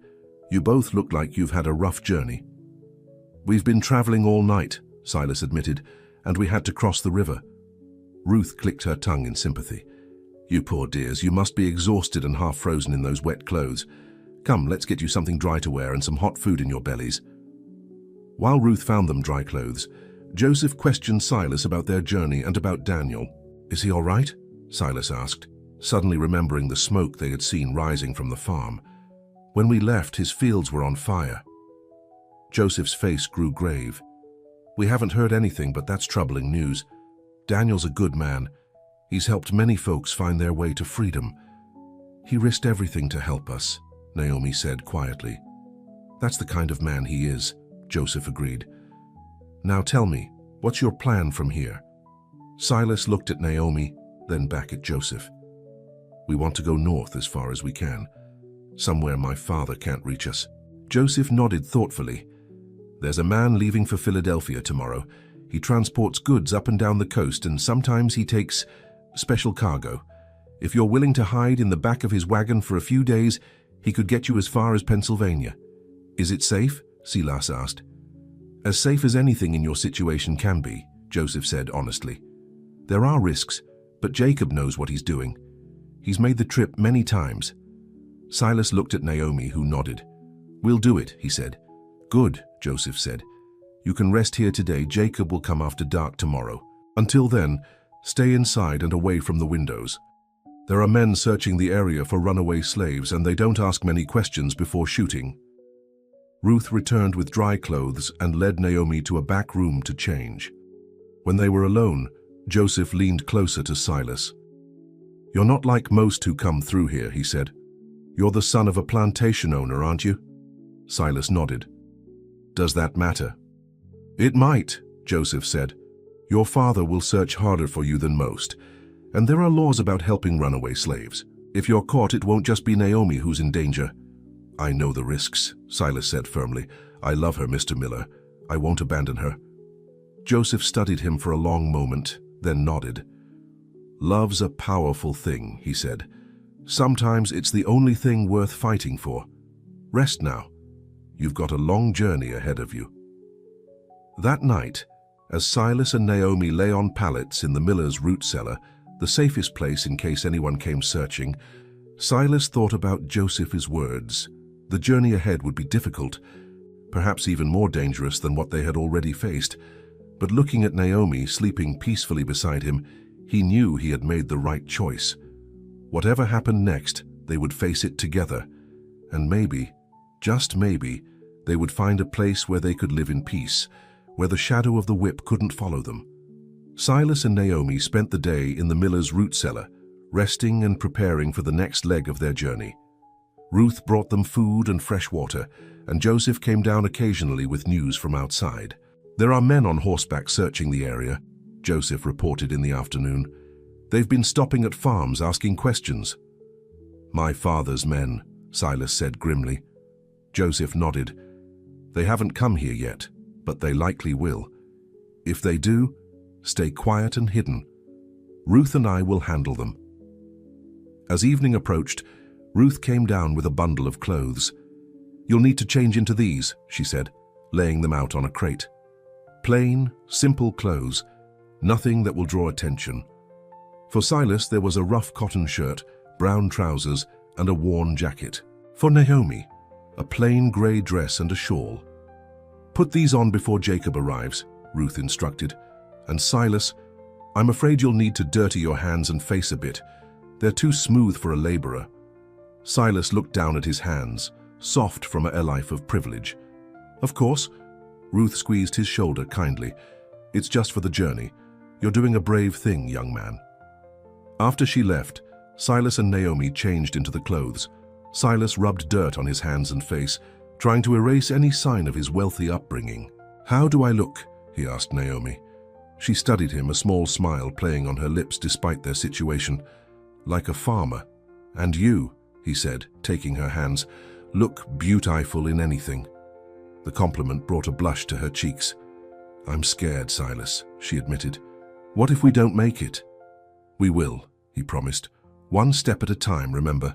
"You both look like you've had a rough journey." "We've been traveling all night," Silas admitted, "and we had to cross the river." Ruth clicked her tongue in sympathy. "You poor dears, you must be exhausted and half frozen in those wet clothes. Come, let's get you something dry to wear and some hot food in your bellies." While Ruth found them dry clothes, Joseph questioned Silas about their journey and about Daniel. "Is he all right?" Silas asked, suddenly remembering the smoke they had seen rising from the farm. "When we left, his fields were on fire." Joseph's face grew grave. "We haven't heard anything, but that's troubling news. Daniel's a good man. He's helped many folks find their way to freedom." "He risked everything to help us," Naomi said quietly. "That's the kind of man he is," Joseph agreed. "Now tell me, what's your plan from here?" Silas looked at Naomi, then back at Joseph. "We want to go north as far as we can, somewhere my father can't reach us." Joseph nodded thoughtfully. "There's a man leaving for Philadelphia tomorrow. He transports goods up and down the coast, and sometimes he takes special cargo. If you're willing to hide in the back of his wagon for a few days, he could get you as far as Pennsylvania." "Is it safe?" Silas asked. "As safe as anything in your situation can be," Joseph said honestly. "There are risks, but Jacob knows what he's doing. He's made the trip many times." Silas looked at Naomi, who nodded. "We'll do it," he said. "Good," Joseph said. "You can rest here today. Jacob will come after dark tomorrow. Until then, stay inside and away from the windows. There are men searching the area for runaway slaves, and they don't ask many questions before shooting." Ruth returned with dry clothes and led Naomi to a back room to change. When they were alone, Joseph leaned closer to Silas. "You're not like most who come through here," he said. "You're the son of a plantation owner, aren't you?" Silas nodded. "Does that matter?" "It might," Joseph said. "Your father will search harder for you than most, and there are laws about helping runaway slaves. If you're caught, it won't just be Naomi who's in danger." "I know the risks," Silas said firmly. "I love her, Mr. Miller. I won't abandon her." Joseph studied him for a long moment, then nodded. "Love's a powerful thing," he said. "Sometimes it's the only thing worth fighting for. Rest now. You've got a long journey ahead of you." That night, as Silas and Naomi lay on pallets in the miller's root cellar, the safest place in case anyone came searching, Silas thought about Joseph's words. The journey ahead would be difficult, perhaps even more dangerous than what they had already faced. But looking at Naomi sleeping peacefully beside him, he knew he had made the right choice. Whatever happened next, they would face it together. And maybe, just maybe, they would find a place where they could live in peace, where the shadow of the whip couldn't follow them. Silas and Naomi spent the day in the miller's root cellar, resting and preparing for the next leg of their journey. Ruth brought them food and fresh water, and Joseph came down occasionally with news from outside. "There are men on horseback searching the area," Joseph reported in the afternoon. "They've been stopping at farms asking questions." "My father's men," Silas said grimly. Joseph nodded. "They haven't come here yet, but they likely will. If they do, stay quiet and hidden. Ruth and I will handle them." As evening approached, Ruth came down with a bundle of clothes. "You'll need to change into these," she said, laying them out on a crate. Plain, simple clothes, nothing that will draw attention. For Silas, there was a rough cotton shirt, brown trousers, and a worn jacket. For Naomi, a plain gray dress and a shawl. "Put these on before Jacob arrives," Ruth instructed. "And Silas, I'm afraid you'll need to dirty your hands and face a bit. They're too smooth for a laborer." Silas looked down at his hands, soft from a life of privilege. "Of course." Ruth squeezed his shoulder kindly. "It's just for the journey. You're doing a brave thing, young man." After she left, Silas and Naomi changed into the clothes. Silas rubbed dirt on his hands and face, trying to erase any sign of his wealthy upbringing. "How do I look?" he asked Naomi. She studied him, a small smile playing on her lips despite their situation. "Like a farmer. And you," he said, taking her hands, "look beautiful in anything." The compliment brought a blush to her cheeks. "I'm scared, Silas," she admitted. "What if we don't make it?" "We will," he promised. "One step at a time, remember.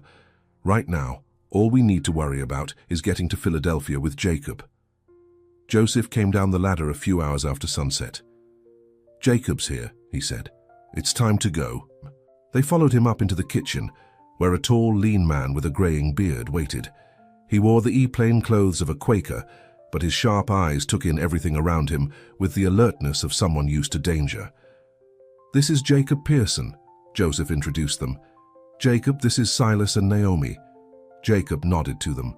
Right now, all we need to worry about is getting to Philadelphia with Jacob." Joseph came down the ladder a few hours after sunset. "Jacob's here," he said. "It's time to go." They followed him up into the kitchen, where a tall, lean man with a graying beard waited. He wore the plain clothes of a Quaker, but his sharp eyes took in everything around him with the alertness of someone used to danger. "This is Jacob Pearson," Joseph introduced them. "Jacob, this is Silas and Naomi." Jacob nodded to them.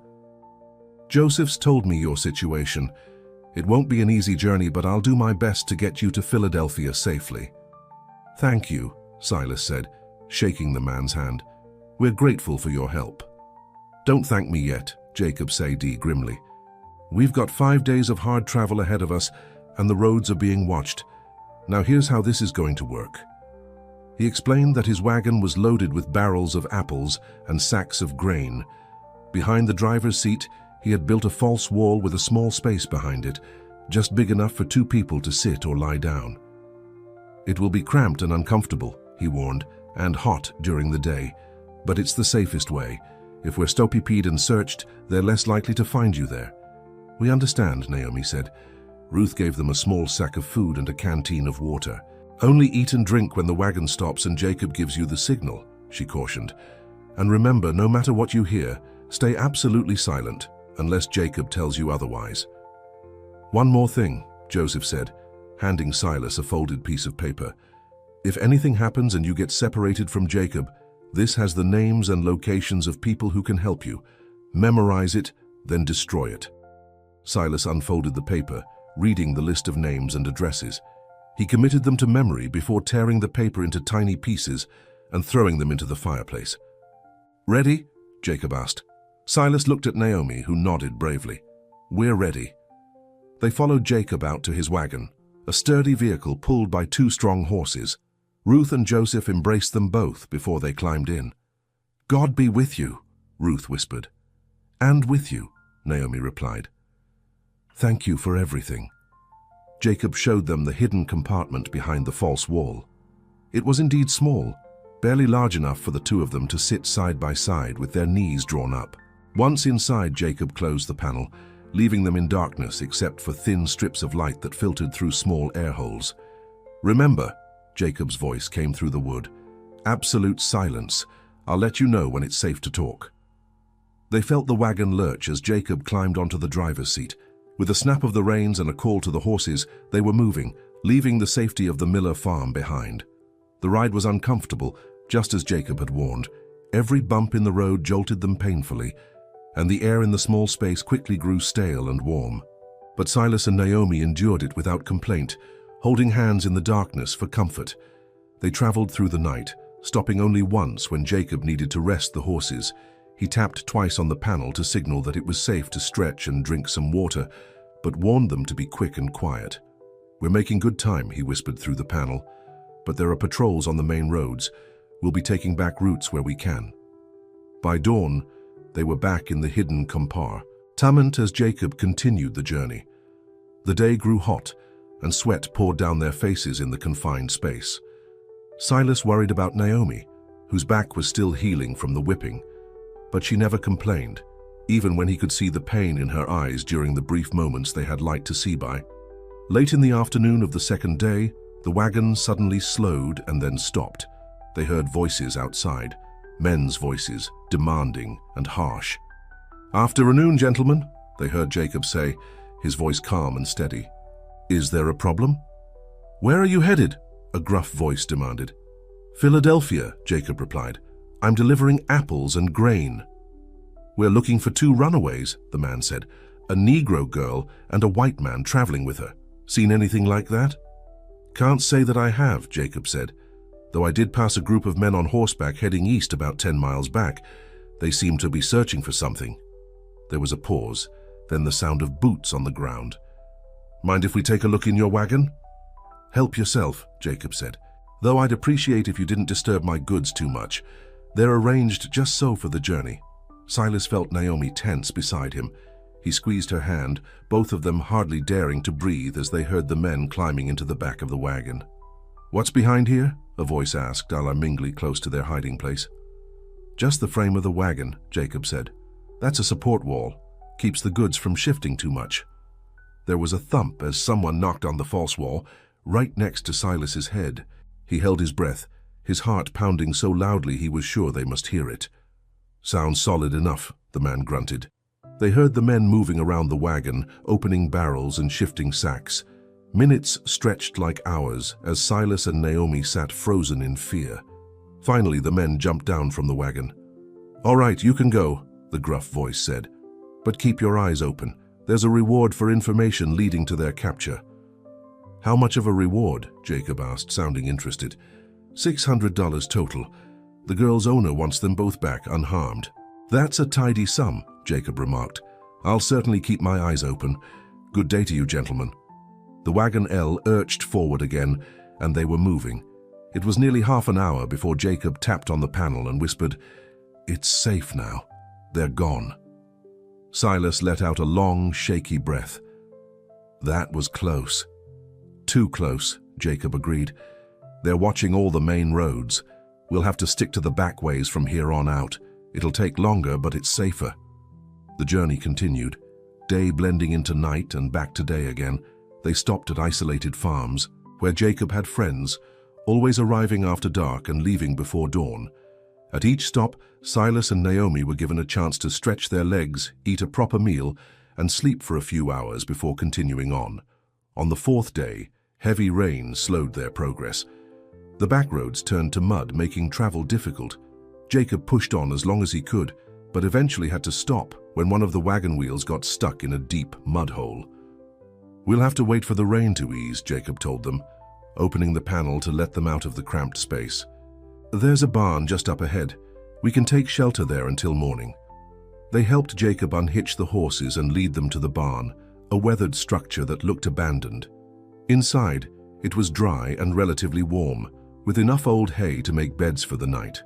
"Joseph's told me your situation. It won't be an easy journey, but I'll do my best to get you to Philadelphia safely." "Thank you," Silas said, shaking the man's hand. "We're grateful for your help." "Don't thank me yet," Jacob said grimly. "We've got 5 days of hard travel ahead of us, and the roads are being watched. Now here's how this is going to work." He explained that his wagon was loaded with barrels of apples and sacks of grain. Behind the driver's seat, he had built a false wall with a small space behind it, just big enough for 2 people to sit or lie down. "It will be cramped and uncomfortable," he warned, "and hot during the day. But it's the safest way. If we're stopiped and searched, they're less likely to find you there." "We understand," Naomi said. Ruth gave them a small sack of food and a canteen of water. "Only eat and drink when the wagon stops and Jacob gives you the signal," she cautioned. "And remember, no matter what you hear, stay absolutely silent, unless Jacob tells you otherwise." "One more thing," Joseph said, handing Silas a folded piece of paper. "If anything happens and you get separated from Jacob, this has the names and locations of people who can help you. Memorize it, then destroy it." Silas unfolded the paper, reading the list of names and addresses. He committed them to memory before tearing the paper into tiny pieces and throwing them into the fireplace. "Ready?" Jacob asked. Silas looked at Naomi, who nodded bravely. "We're ready." They followed Jacob out to his wagon, a sturdy vehicle pulled by 2 strong horses. Ruth and Joseph embraced them both before they climbed in. "God be with you," Ruth whispered. "And with you," Naomi replied. "Thank you for everything." Jacob showed them the hidden compartment behind the false wall. It was indeed small, barely large enough for the 2 of them to sit side by side with their knees drawn up. Once inside, Jacob closed the panel, leaving them in darkness except for thin strips of light that filtered through small air holes. "Remember," Jacob's voice came through the wood, "absolute silence. I'll let you know when it's safe to talk." They felt the wagon lurch as Jacob climbed onto the driver's seat. With a snap of the reins and a call to the horses, they were moving, leaving the safety of the Miller farm behind. The ride was uncomfortable, just as Jacob had warned. Every bump in the road jolted them painfully, and the air in the small space quickly grew stale and warm. But Silas and Naomi endured it without complaint, holding hands in the darkness for comfort. They traveled through the night, stopping only once when Jacob needed to rest the horses. He tapped twice on the panel to signal that it was safe to stretch and drink some water, but warned them to be quick and quiet. "We're making good time," he whispered through the panel, "but there are patrols on the main roads. We'll be taking back routes where we can." By dawn, they were back in the hidden compartment as Jacob continued the journey. The day grew hot, and sweat poured down their faces in the confined space. Silas worried about Naomi, whose back was still healing from the whipping, but she never complained, even when he could see the pain in her eyes during the brief moments they had light to see by. Late in the afternoon of the second day, the wagon suddenly slowed and then stopped. They heard voices outside, men's voices, demanding and harsh. "Afternoon, gentlemen," they heard Jacob say, his voice calm and steady. "Is there a problem?" "Where are you headed?" a gruff voice demanded. "Philadelphia," Jacob replied. "I'm delivering apples and grain." "We're looking for 2 runaways," the man said. "A Negro girl and a white man traveling with her. Seen anything like that?" "Can't say that I have," Jacob said, "though I did pass a group of men on horseback heading east about 10 miles back. They seemed to be searching for something." There was a pause, then the sound of boots on the ground. "Mind if we take a look in your wagon?" "Help yourself," Jacob said, "though I'd appreciate if you didn't disturb my goods too much. They're arranged just so for the journey." Silas felt Naomi tense beside him. He squeezed her hand, both of them hardly daring to breathe as they heard the men climbing into the back of the wagon. "What's behind here?" a voice asked, alarmingly close to their hiding place. "Just the frame of the wagon," Jacob said. "That's a support wall. Keeps the goods from shifting too much." There was a thump as someone knocked on the false wall, right next to Silas's head. He held his breath, his heart pounding so loudly he was sure they must hear it. "Sounds solid enough," the man grunted. They heard the men moving around the wagon, opening barrels and shifting sacks. Minutes stretched like hours as Silas and Naomi sat frozen in fear. Finally, the men jumped down from the wagon. "All right, you can go," the gruff voice said. "But keep your eyes open. There's a reward for information leading to their capture." "How much of a reward?" Jacob asked, sounding interested. $600 total. The girl's owner wants them both back unharmed." "That's a tidy sum," Jacob remarked. "I'll certainly keep my eyes open. Good day to you, gentlemen." The wagon L lurched forward again, and they were moving. It was nearly half an hour before Jacob tapped on the panel and whispered, "It's safe now. They're gone." Silas let out a long, shaky breath. "That was close." "Too close," Jacob agreed. "They're watching all the main roads. We'll have to stick to the back ways from here on out. It'll take longer, but it's safer." The journey continued, day blending into night and back to day again. They stopped at isolated farms, where Jacob had friends, always arriving after dark and leaving before dawn. At each stop, Silas and Naomi were given a chance to stretch their legs, eat a proper meal, and sleep for a few hours before continuing on. On the fourth day, heavy rain slowed their progress. The back roads turned to mud, making travel difficult. Jacob pushed on as long as he could, but eventually had to stop when one of the wagon wheels got stuck in a deep mud hole. "We'll have to wait for the rain to ease," Jacob told them, opening the panel to let them out of the cramped space. "There's a barn just up ahead. We can take shelter there until morning." They helped Jacob unhitch the horses and lead them to the barn, a weathered structure that looked abandoned. Inside, it was dry and relatively warm, with enough old hay to make beds for the night.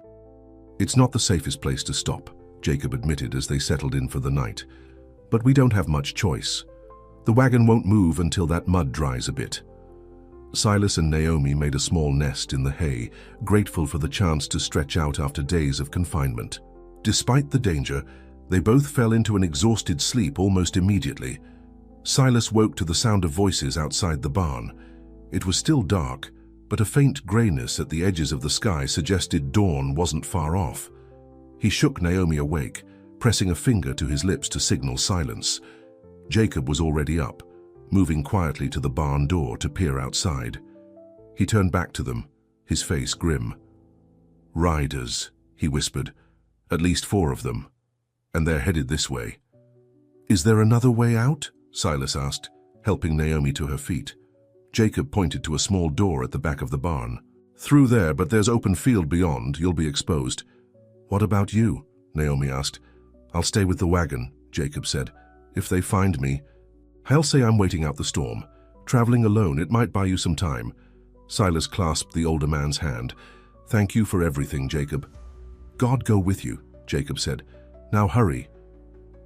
"It's not the safest place to stop," Jacob admitted as they settled in for the night. "But we don't have much choice. The wagon won't move until that mud dries a bit." Silas and Naomi made a small nest in the hay, grateful for the chance to stretch out after days of confinement. Despite the danger, they both fell into an exhausted sleep almost immediately. Silas woke to the sound of voices outside the barn. It was still dark, but a faint grayness at the edges of the sky suggested dawn wasn't far off. He shook Naomi awake, pressing a finger to his lips to signal silence. Jacob was already up, moving quietly to the barn door to peer outside. He turned back to them, his face grim. "Riders," he whispered. "At least 4 of them. And they're headed this way." "Is there another way out?" Silas asked, helping Naomi to her feet. Jacob pointed to a small door at the back of the barn. "Through there, but there's open field beyond. You'll be exposed." "What about you?" Naomi asked. "I'll stay with the wagon," Jacob said. "If they find me, I'll say I'm waiting out the storm. Traveling alone, it might buy you some time." Silas clasped the older man's hand. "Thank you for everything, Jacob." "God go with you," Jacob said. "Now hurry."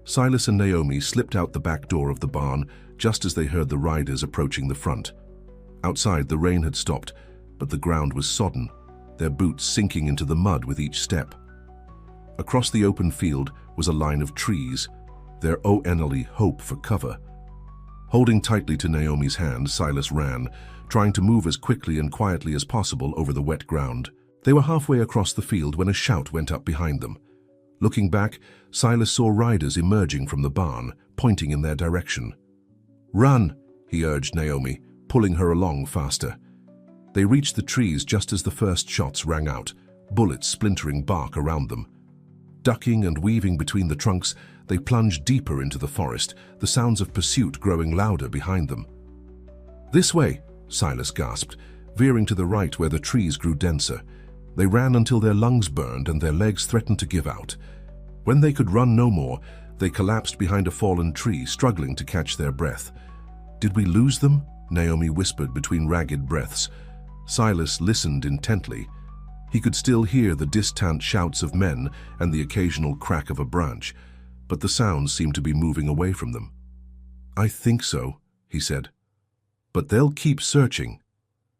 Silas and Naomi slipped out the back door of the barn just as they heard the riders approaching the front. Outside, the rain had stopped, but the ground was sodden, their boots sinking into the mud with each step. Across the open field was a line of trees, their only hope for cover. Holding tightly to Naomi's hand, Silas ran, trying to move as quickly and quietly as possible over the wet ground. They were halfway across the field when a shout went up behind them. Looking back, Silas saw riders emerging from the barn, pointing in their direction. "Run," he urged Naomi, pulling her along faster. They reached the trees just as the first shots rang out, bullets splintering bark around them. Ducking and weaving between the trunks, they plunged deeper into the forest, the sounds of pursuit growing louder behind them. "This way," Silas gasped, veering to the right where the trees grew denser. They ran until their lungs burned and their legs threatened to give out. When they could run no more, they collapsed behind a fallen tree, struggling to catch their breath. "Did we lose them?" Naomi whispered between ragged breaths. Silas listened intently. He could still hear the distant shouts of men and the occasional crack of a branch, but the sounds seemed to be moving away from them. "I think so," he said. "But they'll keep searching."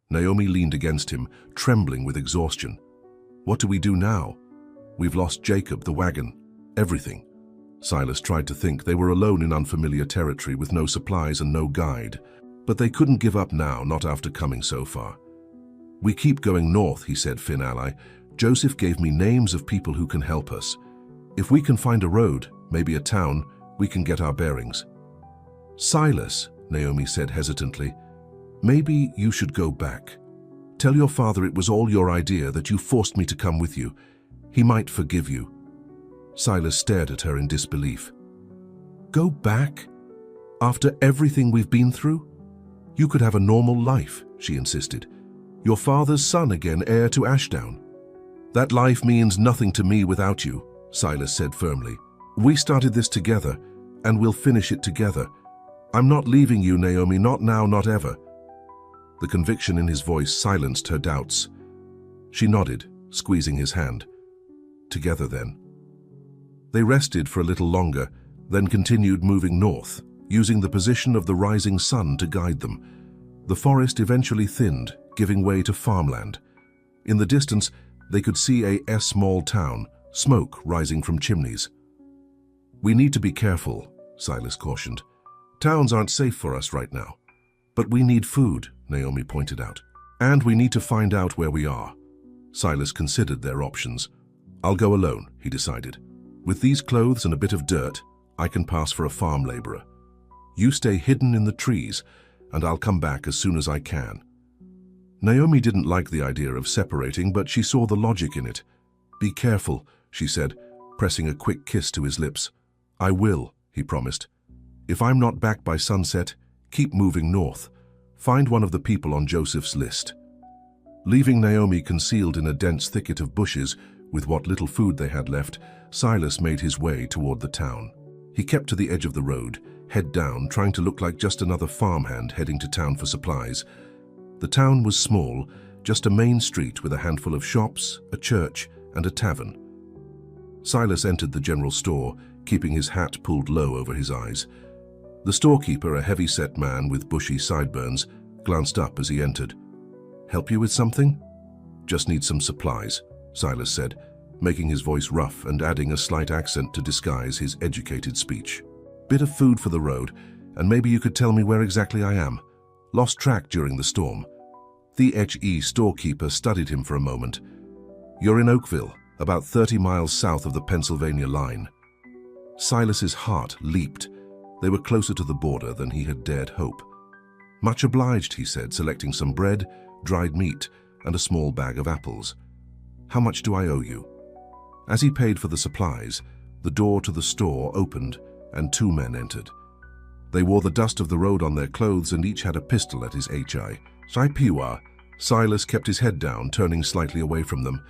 Naomi leaned against him, trembling with exhaustion. "What do we do now? We've lost Jacob, the wagon, everything." Silas tried to think. They were alone in unfamiliar territory with no supplies and no guide. But they couldn't give up now, not after coming so far. "We keep going north," he said, Finn ally. "Joseph gave me names of people who can help us. If we can find a road, maybe a town, we can get our bearings." "Silas," Naomi said hesitantly, "maybe you should go back. Tell your father it was all your idea, that you forced me to come with you. He might forgive you." Silas stared at her in disbelief. "Go back? After everything we've been through? You could have a normal life," she insisted. "Your father's son again, heir to Ashdown." "That life means nothing to me without you," Silas said firmly. "We started this together, and we'll finish it together. I'm not leaving you, Naomi, not now, not ever." The conviction in his voice silenced her doubts. She nodded, squeezing his hand. "Together, then." They rested for a little longer, then continued moving north, using the position of the rising sun to guide them. The forest eventually thinned, giving way to farmland. In the distance, they could see a small town, smoke rising from chimneys. "We need to be careful," Silas cautioned. "Towns aren't safe for us right now." "But we need food," Naomi pointed out. "And we need to find out where we are." Silas considered their options. "I'll go alone," he decided. "With these clothes and a bit of dirt, I can pass for a farm laborer. You stay hidden in the trees, and I'll come back as soon as I can." Naomi didn't like the idea of separating, but she saw the logic in it. "Be careful," she said, pressing a quick kiss to his lips. "I will," he promised. "If I'm not back by sunset, keep moving north. Find one of the people on Joseph's list." Leaving Naomi concealed in a dense thicket of bushes, with what little food they had left, Silas made his way toward the town. He kept to the edge of the road, head down, trying to look like just another farmhand heading to town for supplies. The town was small, just a main street with a handful of shops, a church, and a tavern. Silas entered the general store, keeping his hat pulled low over his eyes. The storekeeper, a heavy-set man with bushy sideburns, glanced up as he entered. "Help you with something?" "Just need some supplies," Silas said, making his voice rough and adding a slight accent to disguise his educated speech. "Bit of food for the road, and maybe you could tell me where exactly I am. Lost track during the storm." The storekeeper studied him for a moment. "You're in Oakville, about 30 miles south of the Pennsylvania line." Silas's heart leaped. They were closer to the border than he had dared hope. "Much obliged," he said, selecting some bread, dried meat, and a small bag of apples. "How much do I owe you?" As he paid for the supplies, the door to the store opened and 2 men entered. They wore the dust of the road on their clothes and each had a pistol at his HI. "Saipiwa." Silas kept his head down, turning slightly away from them.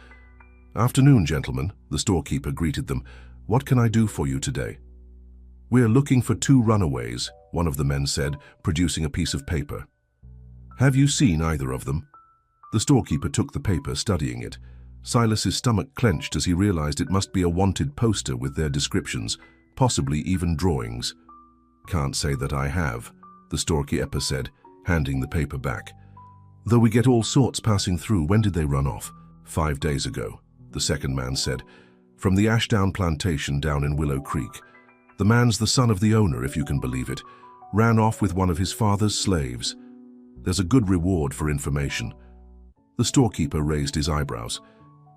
"Afternoon, gentlemen," the storekeeper greeted them. "What can I do for you today?" "We're looking for 2 runaways," one of the men said, producing a piece of paper. "Have you seen either of them?" The storekeeper took the paper, studying it. Silas's stomach clenched as he realized it must be a wanted poster with their descriptions, possibly even drawings. "Can't say that I have," the storekeeper said, handing the paper back. "Though we get all sorts passing through. When did they run off?" 5 days ago, the second man said. "From the Ashdown plantation down in Willow Creek. The man's the son of the owner, if you can believe it. Ran off with one of his father's slaves. There's a good reward for information." The storekeeper raised his eyebrows.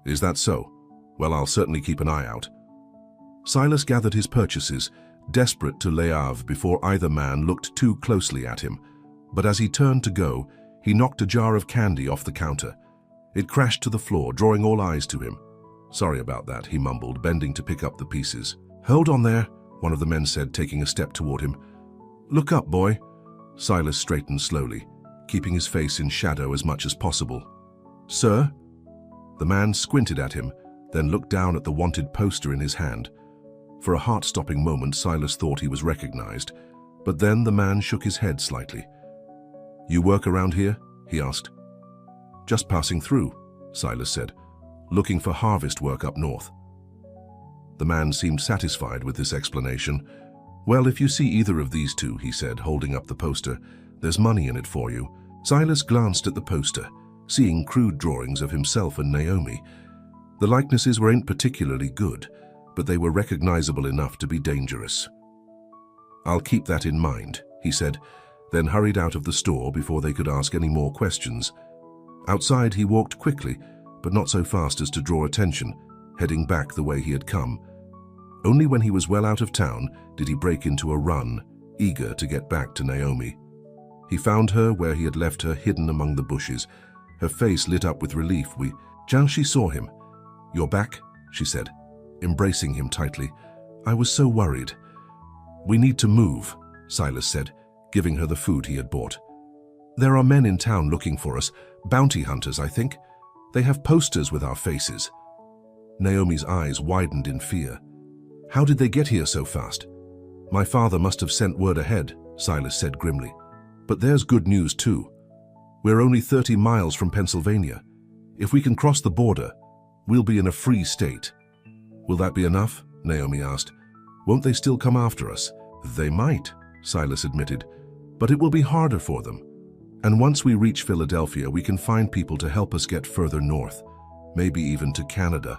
"Is that so? Well, I'll certainly keep an eye out." Silas gathered his purchases, desperate to lay off before either man looked too closely at him. But as he turned to go, he knocked a jar of candy off the counter. It crashed to the floor, drawing all eyes to him. "Sorry about that," he mumbled, bending to pick up the pieces. "Hold on there," one of the men said, taking a step toward him. "Look up, boy." Silas straightened slowly, keeping his face in shadow as much as possible. "Sir?" The man squinted at him, then looked down at the wanted poster in his hand. For a heart-stopping moment, Silas thought he was recognized, but then the man shook his head slightly. "You work around here?" he asked. "Just passing through," Silas said, "looking for harvest work up north." The man seemed satisfied with this explanation. "Well, if you see either of these two," he said, holding up the poster, "there's money in it for you." Silas glanced at the poster, seeing crude drawings of himself and Naomi. The likenesses weren't particularly good, but they were recognizable enough to be dangerous. "I'll keep that in mind," he said, then hurried out of the store before they could ask any more questions. Outside, he walked quickly, but not so fast as to draw attention, heading back the way he had come. Only when he was well out of town did he break into a run, eager to get back to Naomi. He found her where he had left her, hidden among the bushes. Her face lit up with relief. She saw him. "You're back?" she said, embracing him tightly. "I was so worried." "We need to move," Silas said, giving her the food he had bought. "There are men in town looking for us, bounty hunters, I think. They have posters with our faces." Naomi's eyes widened in fear. "How did they get here so fast?" "My father must have sent word ahead," Silas said grimly. "But there's good news too. We're only 30 miles from Pennsylvania. If we can cross the border, we'll be in a free state." "Will that be enough?" Naomi asked. "Won't they still come after us?" "They might," Silas admitted, "but it will be harder for them. And once we reach Philadelphia, we can find people to help us get further north, maybe even to Canada."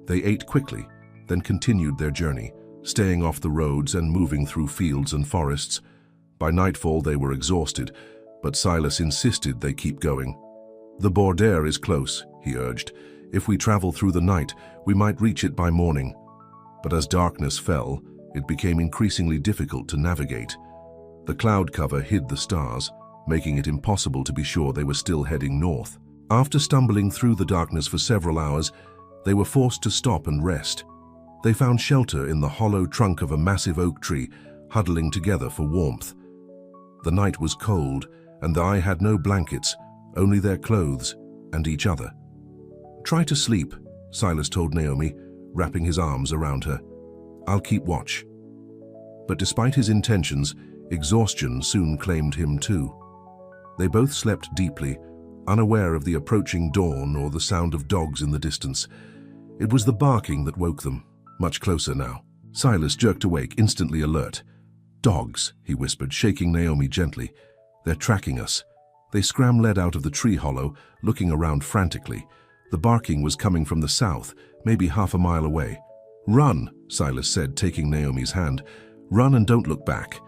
They ate quickly, then continued their journey, staying off the roads and moving through fields and forests. By nightfall, they were exhausted, but Silas insisted they keep going. "The border is close," he urged. "If we travel through the night, we might reach it by morning." But as darkness fell, it became increasingly difficult to navigate. The cloud cover hid the stars, making it impossible to be sure they were still heading north. After stumbling through the darkness for several hours, they were forced to stop and rest. They found shelter in the hollow trunk of a massive oak tree, huddling together for warmth. The night was cold, and they had no blankets, only their clothes and each other. "Try to sleep," Silas told Naomi, wrapping his arms around her. "I'll keep watch." But despite his intentions, exhaustion soon claimed him too. They both slept deeply, unaware of the approaching dawn or the sound of dogs in the distance. It was the barking that woke them, much closer now. Silas jerked awake, instantly alert. "Dogs," he whispered, shaking Naomi gently. "They're tracking us." They scrambled out of the tree hollow, looking around frantically. The barking was coming from the south, maybe half a mile away. "Run," Silas said, taking Naomi's hand. "Run and don't look back."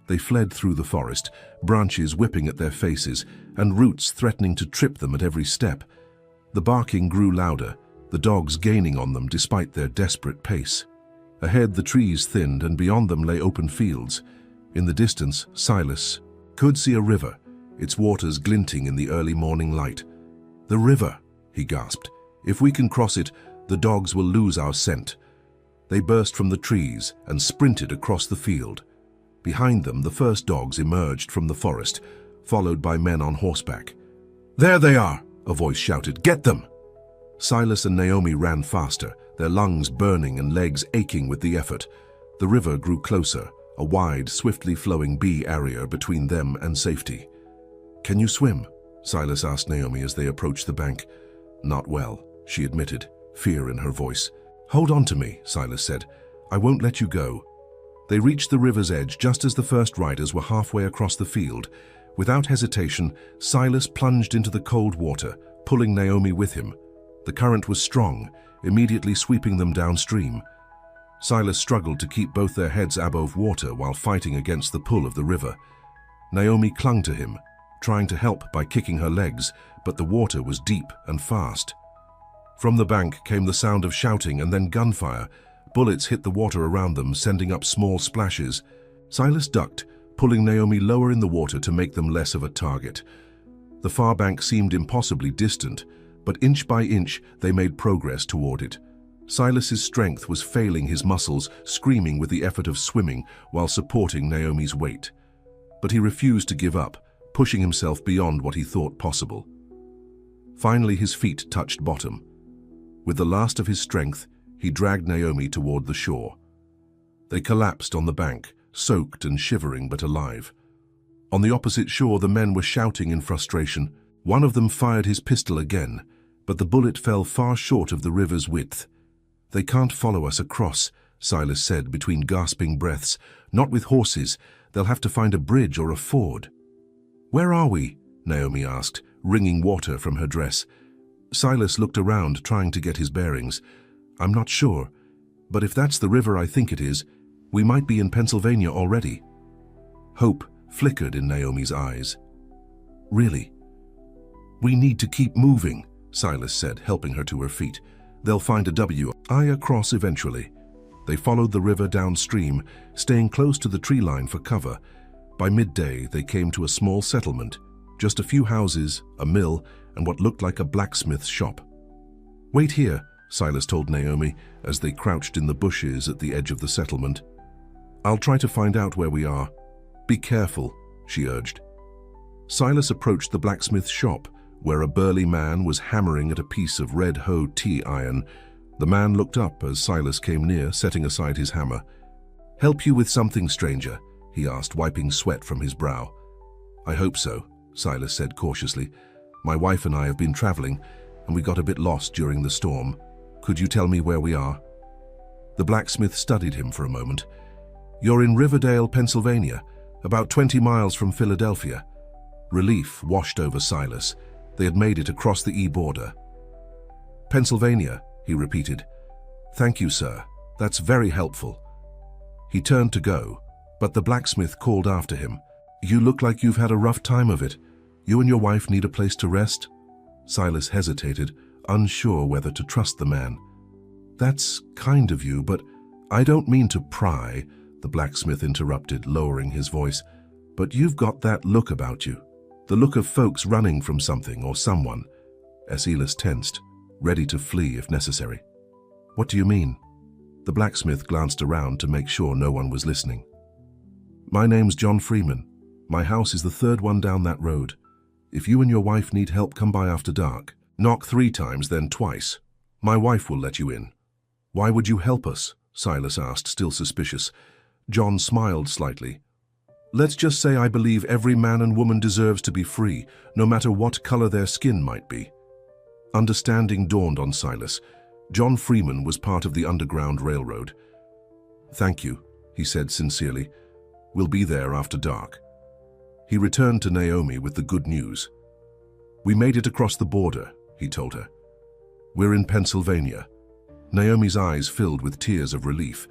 They fled through the forest, branches whipping at their faces and roots threatening to trip them at every step. The barking grew louder, the dogs gaining on them despite their desperate pace. Ahead, the trees thinned, and beyond them lay open fields. In the distance, Silas could see a river, its waters glinting in the early morning light. "The river," he gasped. "If we can cross it, the dogs will lose our scent." They burst from the trees and sprinted across the field. Behind them, the first dogs emerged from the forest, followed by men on horseback. "There they are!" a voice shouted. "Get them!" Silas and Naomi ran faster, their lungs burning and legs aching with the effort. The river grew closer, a wide, swiftly flowing bee area between them and safety. "Can you swim?" Silas asked Naomi as they approached the bank. "Not well," she admitted, fear in her voice. "Hold on to me," Silas said. "I won't let you go." They reached the river's edge just as the first riders were halfway across the field. Without hesitation, Silas plunged into the cold water, pulling Naomi with him. The current was strong, immediately sweeping them downstream. Silas struggled to keep both their heads above water while fighting against the pull of the river. Naomi clung to him, trying to help by kicking her legs, but the water was deep and fast. From the bank came the sound of shouting and then gunfire. Bullets hit the water around them, sending up small splashes. Silas ducked, pulling Naomi lower in the water to make them less of a target. The far bank seemed impossibly distant, but inch by inch they made progress toward it. Silas's strength was failing his muscles, screaming with the effort of swimming while supporting Naomi's weight. But he refused to give up, pushing himself beyond what he thought possible. Finally, his feet touched bottom. With the last of his strength, he dragged Naomi toward the shore. They collapsed on the bank, soaked and shivering but alive. On the opposite shore, the men were shouting in frustration. One of them fired his pistol again, but the bullet fell far short of the river's width. They can't follow us across, Silas said between gasping breaths. Not with horses. They'll have to find a bridge or a ford. Where are we? Naomi asked, wringing water from her dress. Silas looked around, trying to get his bearings. I'm not sure, but if that's the river I think it is, we might be in Pennsylvania already. Hope flickered in Naomi's eyes. Really? We need to keep moving, Silas said, helping her to her feet. They'll find a W.I. across eventually. They followed the river downstream, staying close to the tree line for cover. By midday, they came to a small settlement, just a few houses, a mill, and what looked like a blacksmith's shop. Wait here, Silas told Naomi as they crouched in the bushes at the edge of the settlement. I'll try to find out where we are. Be careful, she urged. Silas approached the blacksmith's shop, where a burly man was hammering at a piece of red-hoe T-iron. The man looked up as Silas came near, setting aside his hammer. Help you with something, stranger? He asked, wiping sweat from his brow. I hope so, Silas said cautiously. My wife and I have been traveling, and we got a bit lost during the storm. Could you tell me where we are? The blacksmith studied him for a moment. You're in Riverdale, Pennsylvania, about 20 miles from Philadelphia. Relief washed over Silas. They had made it across the border. Pennsylvania, he repeated. Thank you, sir. That's very helpful. He turned to go, but the blacksmith called after him. You look like you've had a rough time of it. You and your wife need a place to rest? Silas hesitated, unsure whether to trust the man. That's kind of you, but I don't mean to pry, the blacksmith interrupted, lowering his voice. But you've got that look about you. The look of folks running from something or someone. Silas tensed, ready to flee if necessary. What do you mean? The blacksmith glanced around to make sure no one was listening. My name's John Freeman. My house is the third one down that road. If you and your wife need help, come by after dark. Knock 3 times, then twice. My wife will let you in. Why would you help us? Silas asked, still suspicious. John smiled slightly. Let's just say I believe every man and woman deserves to be free, no matter what color their skin might be. Understanding dawned on Silas. John Freeman was part of the Underground Railroad. Thank you, he said sincerely. We'll be there after dark. He returned to Naomi with the good news. We made it across the border, he told her. We're in Pennsylvania. Naomi's eyes filled with tears of relief.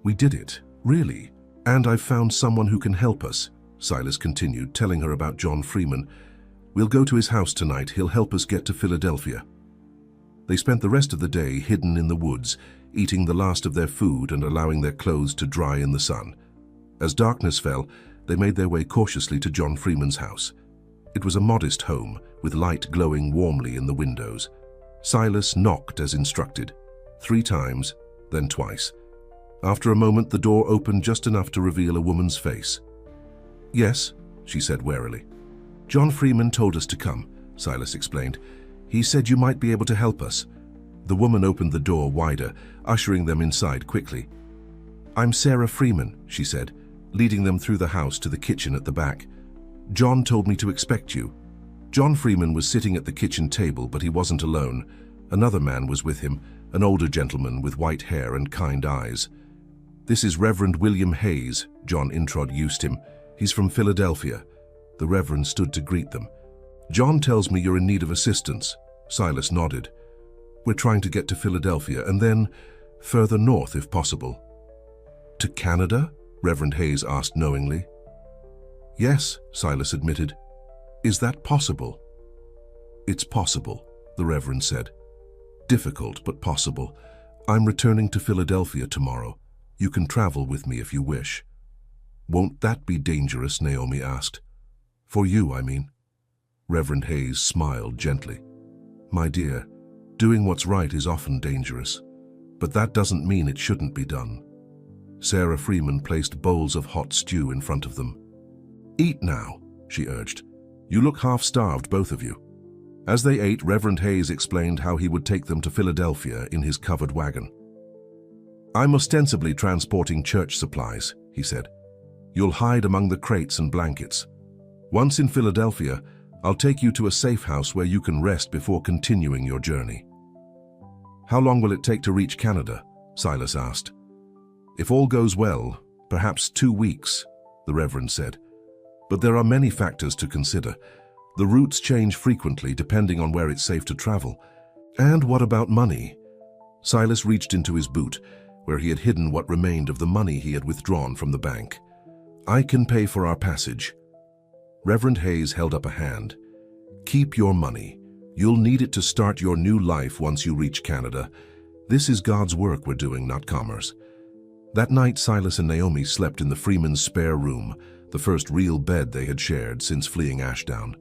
We did it, really. And I've found someone who can help us, Silas continued, telling her about John Freeman. We'll go to his house tonight. He'll help us get to Philadelphia. They spent the rest of the day hidden in the woods, eating the last of their food and allowing their clothes to dry in the sun. As darkness fell, they made their way cautiously to John Freeman's house. It was a modest home, with light glowing warmly in the windows. Silas knocked as instructed, 3 times, then twice. After a moment, the door opened just enough to reveal a woman's face. Yes, she said warily. John Freeman told us to come, Silas explained. He said you might be able to help us. The woman opened the door wider, ushering them inside quickly. I'm Sarah Freeman, she said, leading them through the house to the kitchen at the back. John told me to expect you. John Freeman was sitting at the kitchen table, but he wasn't alone. Another man was with him, an older gentleman with white hair and kind eyes. This is Reverend William Hayes, John introduced him. He's from Philadelphia. The Reverend stood to greet them. John tells me you're in need of assistance. Silas nodded. We're trying to get to Philadelphia and then further north if possible. To Canada? Reverend Hayes asked knowingly. Yes, Silas admitted. Is that possible? It's possible, the Reverend said. Difficult, but possible. I'm returning to Philadelphia tomorrow. You can travel with me if you wish. Won't that be dangerous? Naomi asked. For you, I mean. Reverend Hayes smiled gently. My dear, doing what's right is often dangerous, but that doesn't mean it shouldn't be done. Sarah Freeman placed bowls of hot stew in front of them. Eat now, she urged. You look half-starved, both of you. As they ate, Reverend Hayes explained how he would take them to Philadelphia in his covered wagon. I'm ostensibly transporting church supplies, he said. You'll hide among the crates and blankets. Once in Philadelphia, I'll take you to a safe house where you can rest before continuing your journey. How long will it take to reach Canada? Silas asked. If all goes well, perhaps 2 weeks, the Reverend said. But there are many factors to consider. The routes change frequently depending on where it's safe to travel. And what about money? Silas reached into his boot, where he had hidden what remained of the money he had withdrawn from the bank. I can pay for our passage. Reverend Hayes held up a hand. Keep your money. You'll need it to start your new life once you reach Canada. This is God's work we're doing, not commerce. That night, Silas and Naomi slept in the Freemans' spare room, the first real bed they had shared since fleeing Ashdown.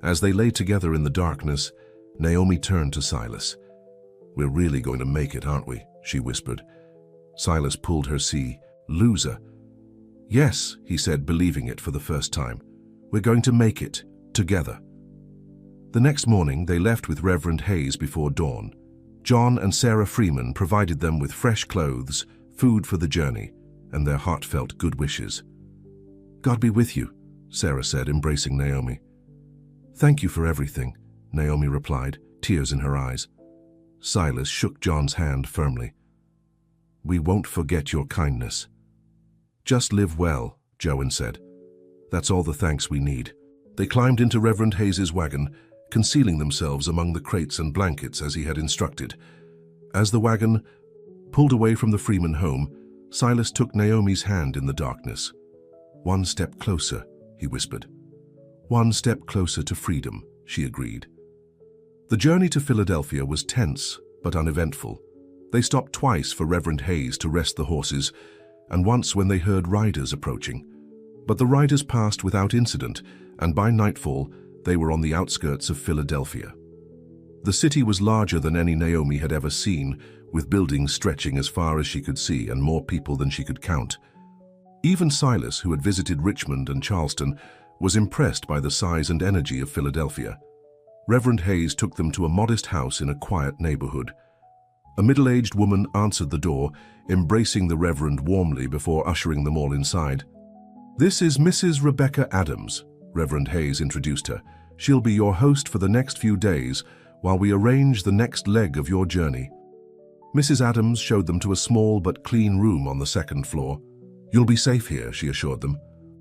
As they lay together in the darkness, Naomi turned to Silas. We're really going to make it, aren't we? She whispered. Silas pulled her loser. Yes, he said, believing it for the first time. We're going to make it, together. The next morning, they left with Reverend Hayes before dawn. John and Sarah Freeman provided them with fresh clothes, food for the journey, and their heartfelt good wishes. God be with you, Sarah said, embracing Naomi. Thank you for everything, Naomi replied, tears in her eyes. Silas shook John's hand firmly. We won't forget your kindness. Just live well, Joan said. That's all the thanks we need. They climbed into Reverend Hayes's wagon, concealing themselves among the crates and blankets as he had instructed. As the wagon pulled away from the Freeman home, Silas took Naomi's hand in the darkness. One step closer, he whispered. One step closer to freedom, she agreed. The journey to Philadelphia was tense but uneventful. They stopped twice for Reverend Hayes to rest the horses, and once when they heard riders approaching. But the riders passed without incident, and by nightfall, they were on the outskirts of Philadelphia. The city was larger than any Naomi had ever seen, with buildings stretching as far as she could see and more people than she could count. Even Silas, who had visited Richmond and Charleston, was impressed by the size and energy of Philadelphia. Reverend Hayes took them to a modest house in a quiet neighborhood. A middle-aged woman answered the door, embracing the Reverend warmly before ushering them all inside. This is Mrs. Rebecca Adams, Reverend Hayes introduced her. She'll be your host for the next few days while we arrange the next leg of your journey. Mrs. Adams showed them to a small but clean room on the second floor. You'll be safe here, she assured them.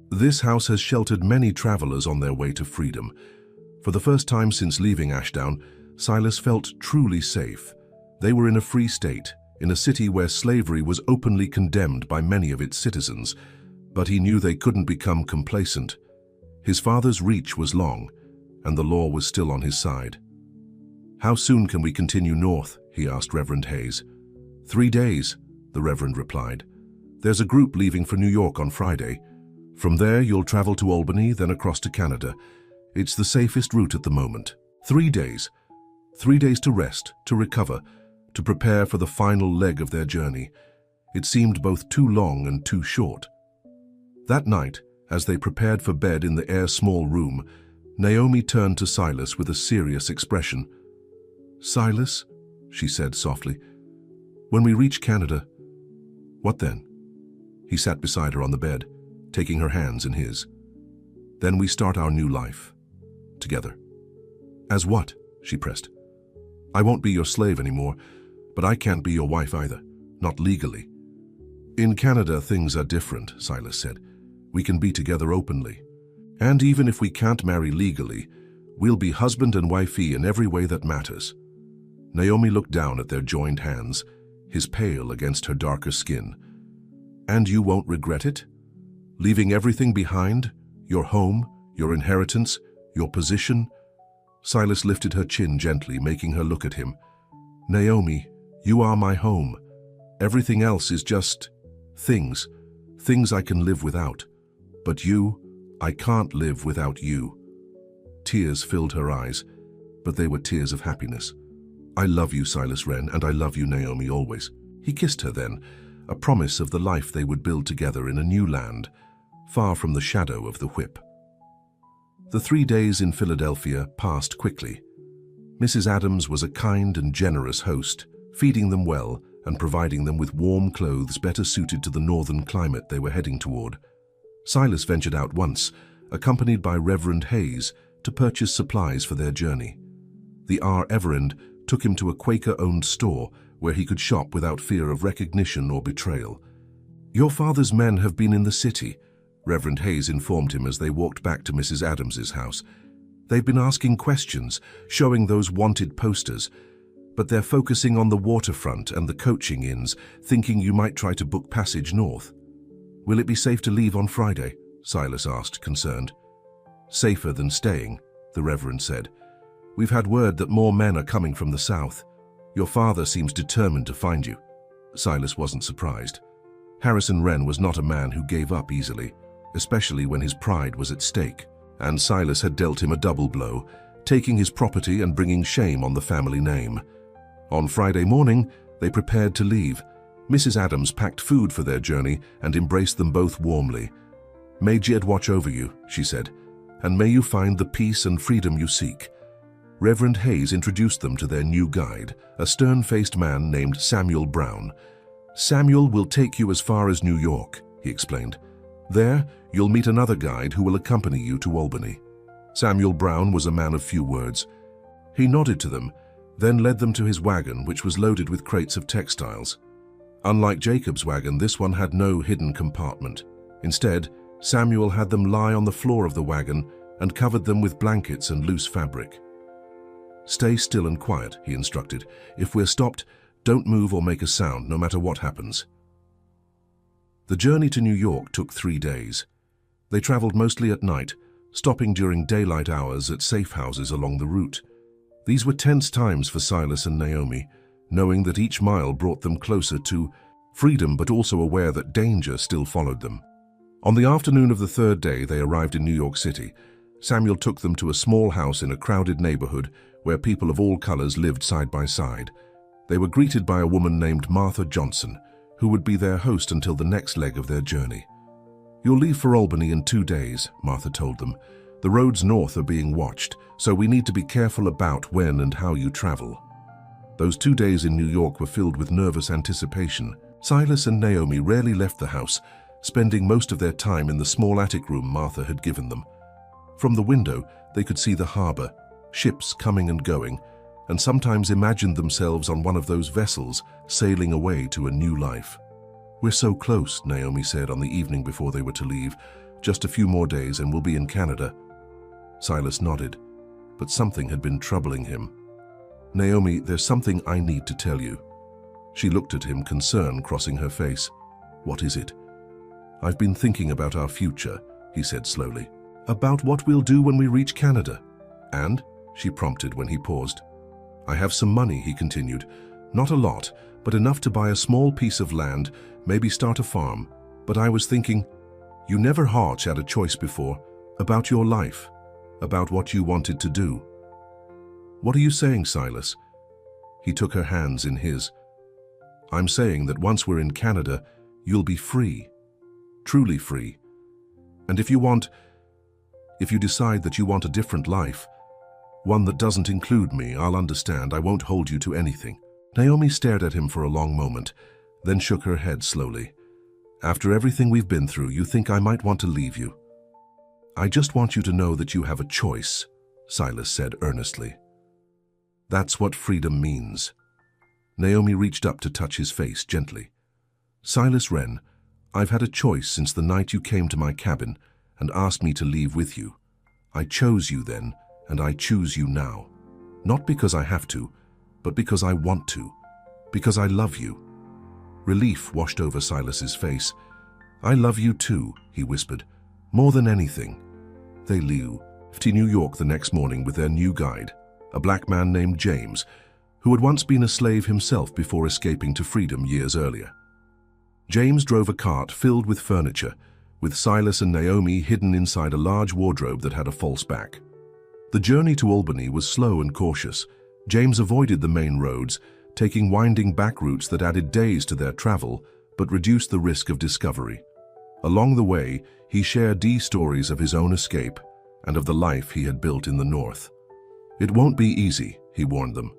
This house has sheltered many travelers on their way to freedom. For the first time since leaving Ashdown, Silas felt truly safe. They were in a free state, in a city where slavery was openly condemned by many of its citizens, but he knew they couldn't become complacent. His father's reach was long, and the law was still on his side. How soon can we continue north? He asked Reverend Hayes. 3 days, the Reverend replied. There's a group leaving for New York on Friday. From there, you'll travel to Albany, then across to Canada. It's the safest route at the moment. 3 days. 3 days to rest, to recover, to prepare for the final leg of their journey. It seemed both too long and too short. That night, as they prepared for bed in the small room, Naomi turned to Silas with a serious expression. Silas, she said softly, when we reach Canada, what then? He sat beside her on the bed, taking her hands in his. Then we start our new life, together. As what? She pressed. I won't be your slave anymore, but I can't be your wife either, not legally. In Canada, things are different, Silas said. We can be together openly. And even if we can't marry legally, we'll be husband and wifey in every way that matters. Naomi looked down at their joined hands, his pale against her darker skin. And you won't regret it? Leaving everything behind? Your home, your inheritance, your position? Silas lifted her chin gently, making her look at him. Naomi, you are my home. Everything else is just things I can live without. But you, I can't live without you. Tears filled her eyes, but they were tears of happiness. I love you, Silas Wren, and I love you, Naomi, always. He kissed her then, a promise of the life they would build together in a new land, far from the shadow of the whip. The 3 days in Philadelphia passed quickly. Mrs. Adams was a kind and generous host, feeding them well and providing them with warm clothes better suited to the northern climate they were heading toward. Silas ventured out once, accompanied by Reverend Hayes, to purchase supplies for their journey. The R. Everend took him to a Quaker-owned store where he could shop without fear of recognition or betrayal. "Your father's men have been in the city," Reverend Hayes informed him as they walked back to Mrs. Adams's house. "They've been asking questions, showing those wanted posters, but they're focusing on the waterfront and the coaching inns, thinking you might try to book passage north." "Will it be safe to leave on Friday?" Silas asked, concerned. "Safer than staying," the Reverend said. "We've had word that more men are coming from the south. Your father seems determined to find you." Silas wasn't surprised. Harrison Wren was not a man who gave up easily, especially when his pride was at stake, and Silas had dealt him a double blow, taking his property and bringing shame on the family name. On Friday morning, they prepared to leave. Mrs. Adams packed food for their journey and embraced them both warmly. "May Jed watch over you," she said, "and may you find the peace and freedom you seek." Reverend Hayes introduced them to their new guide, a stern-faced man named Samuel Brown. "Samuel will take you as far as New York," he explained. "There, you'll meet another guide who will accompany you to Albany." Samuel Brown was a man of few words. He nodded to them, then led them to his wagon, which was loaded with crates of textiles. Unlike Jacob's wagon, this one had no hidden compartment. Instead, Samuel had them lie on the floor of the wagon and covered them with blankets and loose fabric. "Stay still and quiet," he instructed. "If we're stopped, don't move or make a sound, no matter what happens." The journey to New York took 3 days. They traveled mostly at night, stopping during daylight hours at safe houses along the route. These were tense times for Silas and Naomi, knowing that each mile brought them closer to freedom, but also aware that danger still followed them. On the afternoon of the 3rd day, they arrived in New York City. Samuel took them to a small house in a crowded neighborhood where people of all colors lived side by side. They were greeted by a woman named Martha Johnson, who would be their host until the next leg of their journey. "You'll leave for Albany in 2 days, Martha told them. "The roads north are being watched, so we need to be careful about when and how you travel." Those 2 days in New York were filled with nervous anticipation. Silas and Naomi rarely left the house, spending most of their time in the small attic room Martha had given them. From the window, they could see the harbor, ships coming and going, and sometimes imagined themselves on one of those vessels sailing away to a new life. "We're so close," Naomi said on the evening before they were to leave. "Just a few more days and we'll be in Canada." Silas nodded, but something had been troubling him. "Naomi, there's something I need to tell you." She looked at him, concern crossing her face. "What is it?" "I've been thinking about our future," he said slowly. "About what we'll do when we reach Canada." "And?" she prompted when he paused. "I have some money," he continued. "Not a lot, but enough to buy a small piece of land, maybe start a farm. But I was thinking, you never had a choice before, about your life, about what you wanted to do." "What are you saying, Silas?" He took her hands in his. "I'm saying that once we're in Canada, you'll be free, truly free. And if you decide that you want a different life, one that doesn't include me, I'll understand. I won't hold you to anything." Naomi stared at him for a long moment, then shook her head slowly. "After everything we've been through, you think I might want to leave you?" "I just want you to know that you have a choice," Silas said earnestly. "That's what freedom means." Naomi reached up to touch his face gently. "Silas Wren, I've had a choice since the night you came to my cabin and asked me to leave with you. I chose you then, and I choose you now. Not because I have to, but because I want to, because I love you." Relief washed over Silas's face. "I love you too," he whispered, "more than anything." They left New York the next morning with their new guide, a black man named James, who had once been a slave himself before escaping to freedom years earlier. James drove a cart filled with furniture, with Silas and Naomi hidden inside a large wardrobe that had a false back. The journey to Albany was slow and cautious. James avoided the main roads, taking winding back routes that added days to their travel, but reduced the risk of discovery. Along the way, he shared stories of his own escape and of the life he had built in the North. "It won't be easy," he warned them.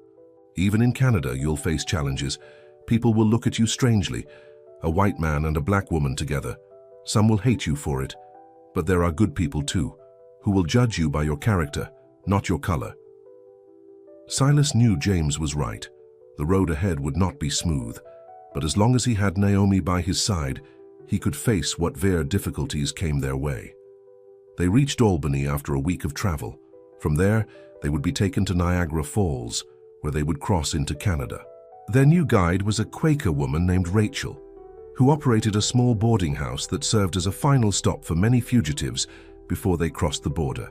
"Even in Canada, you'll face challenges. People will look at you strangely, a white man and a black woman together. Some will hate you for it, but there are good people too, who will judge you by your character, not your color." Silas knew James was right. The road ahead would not be smooth, but as long as he had Naomi by his side, he could face whatever difficulties came their way. They reached Albany after a week of travel. From there, they would be taken to Niagara Falls, where they would cross into Canada. Their new guide was a Quaker woman named Rachel, who operated a small boarding house that served as a final stop for many fugitives before they crossed the border.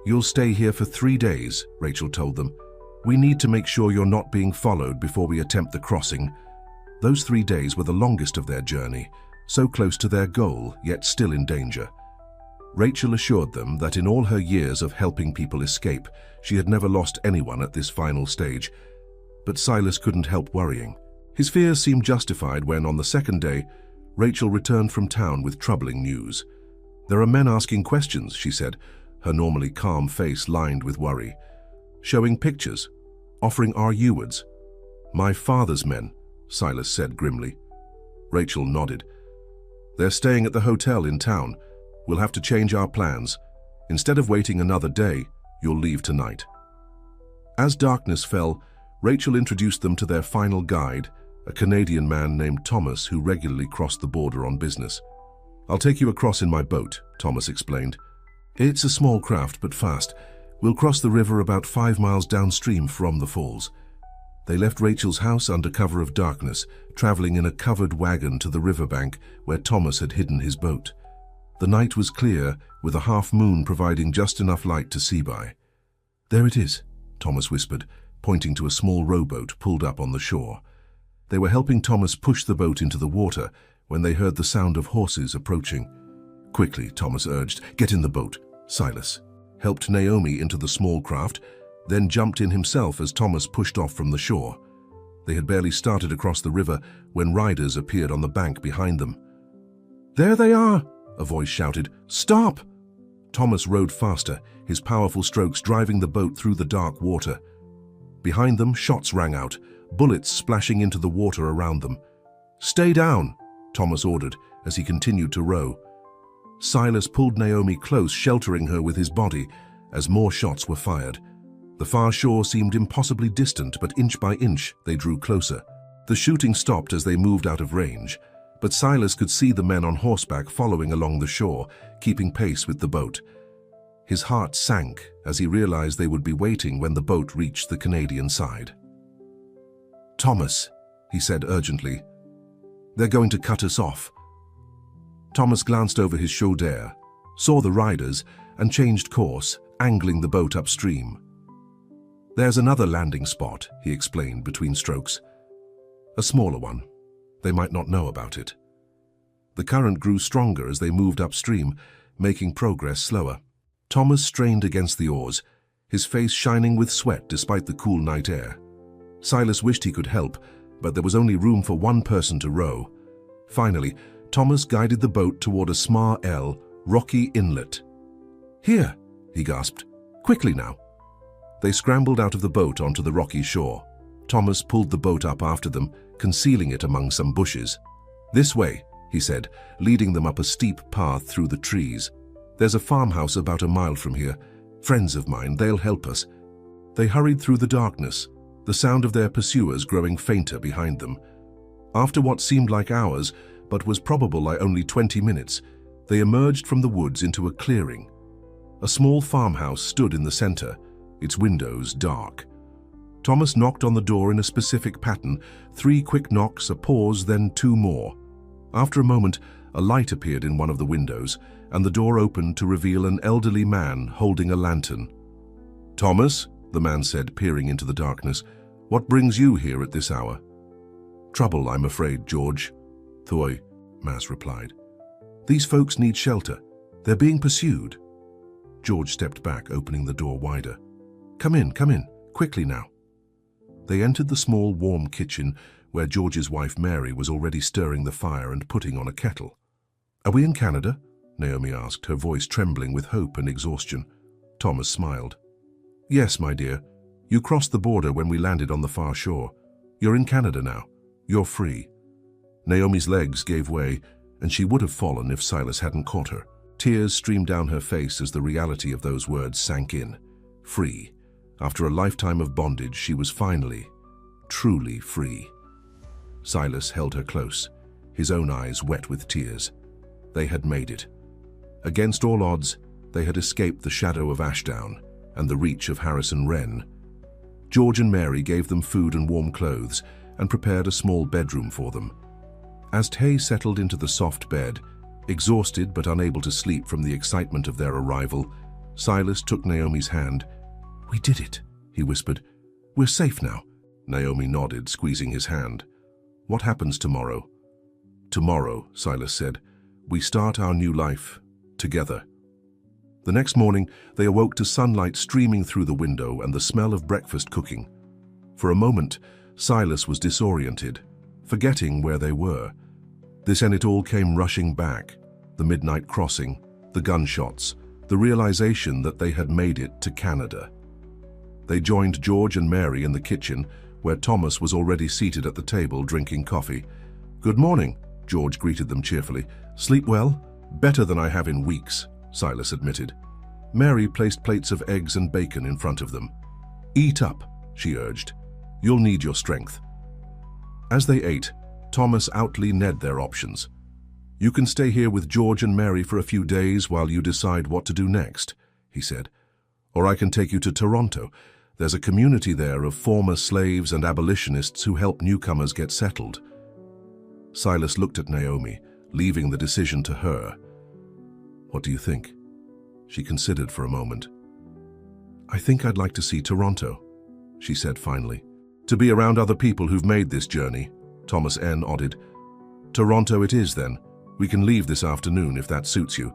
"You'll stay here for 3 days," Rachel told them. "We need to make sure you're not being followed before we attempt the crossing." Those 3 days were the longest of their journey, so close to their goal, yet still in danger. Rachel assured them that in all her years of helping people escape, she had never lost anyone at this final stage. But Silas couldn't help worrying. His fears seemed justified when, on the second day, Rachel returned from town with troubling news. "There are men asking questions," she said, her normally calm face lined with worry. "Showing pictures, offering R-words." "My father's men," Silas said grimly. Rachel nodded. "They're staying at the hotel in town. We'll have to change our plans. Instead of waiting another day, you'll leave tonight." As darkness fell, Rachel introduced them to their final guide, a Canadian man named Thomas who regularly crossed the border on business. "I'll take you across in my boat," Thomas explained. "It's a small craft, but fast. We'll cross the river about 5 miles downstream from the falls." They left Rachel's house under cover of darkness, traveling in a covered wagon to the riverbank where Thomas had hidden his boat. The night was clear, with a half moon providing just enough light to see by. "There it is," Thomas whispered, pointing to a small rowboat pulled up on the shore. They were helping Thomas push the boat into the water when they heard the sound of horses approaching. "Quickly," Thomas urged, "get in the boat." Silas helped Naomi into the small craft, then jumped in himself as Thomas pushed off from the shore. They had barely started across the river when riders appeared on the bank behind them. "There they are!" a voice shouted. "Stop!" Thomas rowed faster, his powerful strokes driving the boat through the dark water. Behind them, shots rang out, bullets splashing into the water around them. "Stay down," Thomas ordered as he continued to row. Silas pulled Naomi close, sheltering her with his body as more shots were fired. The far shore seemed impossibly distant, but inch by inch they drew closer. The shooting stopped as they moved out of range, but Silas could see the men on horseback following along the shore, keeping pace with the boat. His heart sank as he realized they would be waiting when the boat reached the Canadian side. "Thomas," he said urgently, "they're going to cut us off." Thomas glanced over his shoulder, saw the riders, and changed course, angling the boat upstream. "There's another landing spot," he explained between strokes. "A smaller one. They might not know about it." The current grew stronger as they moved upstream, making progress slower. Thomas strained against the oars, his face shining with sweat despite the cool night air. Silas wished he could help, but there was only room for one person to row. Finally, Thomas guided the boat toward a small rocky inlet. "Here," he gasped. "Quickly now." They scrambled out of the boat onto the rocky shore. Thomas pulled the boat up after them, concealing it among some bushes. "This way," he said, leading them up a steep path through the trees. "There's a farmhouse about a mile from here. Friends of mine, they'll help us." They hurried through the darkness, the sound of their pursuers growing fainter behind them. After what seemed like hours, but was probable like only 20 minutes, they emerged from the woods into a clearing. A small farmhouse stood in the center, its windows dark. Thomas knocked on the door in a specific pattern, 3 quick knocks, a pause, then 2 more. After a moment, a light appeared in one of the windows, and the door opened to reveal an elderly man holding a lantern. "Thomas," the man said, peering into the darkness, "what brings you here at this hour?" "Trouble, I'm afraid, George." "Thoy," Mas replied. "These folks need shelter. They're being pursued." George stepped back, opening the door wider. Come in, quickly now." They entered the small, warm kitchen where George's wife Mary was already stirring the fire and putting on a kettle. "Are we in Canada?" Naomi asked, her voice trembling with hope and exhaustion. Thomas smiled. "Yes, my dear. You crossed the border when we landed on the far shore. You're in Canada now. You're free." Naomi's legs gave way, and she would have fallen if Silas hadn't caught her. Tears streamed down her face as the reality of those words sank in. Free. After a lifetime of bondage, she was finally, truly free. Silas held her close, his own eyes wet with tears. They had made it. Against all odds, they had escaped the shadow of Ashdown and the reach of Harrison Wren. George and Mary gave them food and warm clothes and prepared a small bedroom for them. As Tay settled into the soft bed, exhausted but unable to sleep from the excitement of their arrival, Silas took Naomi's hand. "We did it," he whispered. "We're safe now." Naomi nodded, squeezing his hand. "What happens tomorrow?" "Tomorrow," Silas said, "we start our new life, together." The next morning, they awoke to sunlight streaming through the window and the smell of breakfast cooking. For a moment, Silas was disoriented, forgetting where they were. Then it all came rushing back: the midnight crossing, the gunshots, the realization that they had made it to Canada. They joined George and Mary in the kitchen, where Thomas was already seated at the table drinking coffee. "Good morning," George greeted them cheerfully. "Sleep well?" "Better than I have in weeks," Silas admitted. Mary placed plates of eggs and bacon in front of them. "Eat up," she urged. "You'll need your strength." As they ate, Thomas outlined their options. "You can stay here with George and Mary for a few days while you decide what to do next," he said. "Or I can take you to Toronto. There's a community there of former slaves and abolitionists who help newcomers get settled." Silas looked at Naomi, leaving the decision to her. "What do you think?" She considered for a moment. "I think I'd like to see Toronto," she said finally. "To be around other people who've made this journey," Thomas N. nodded. "Toronto it is then. We can leave this afternoon if that suits you."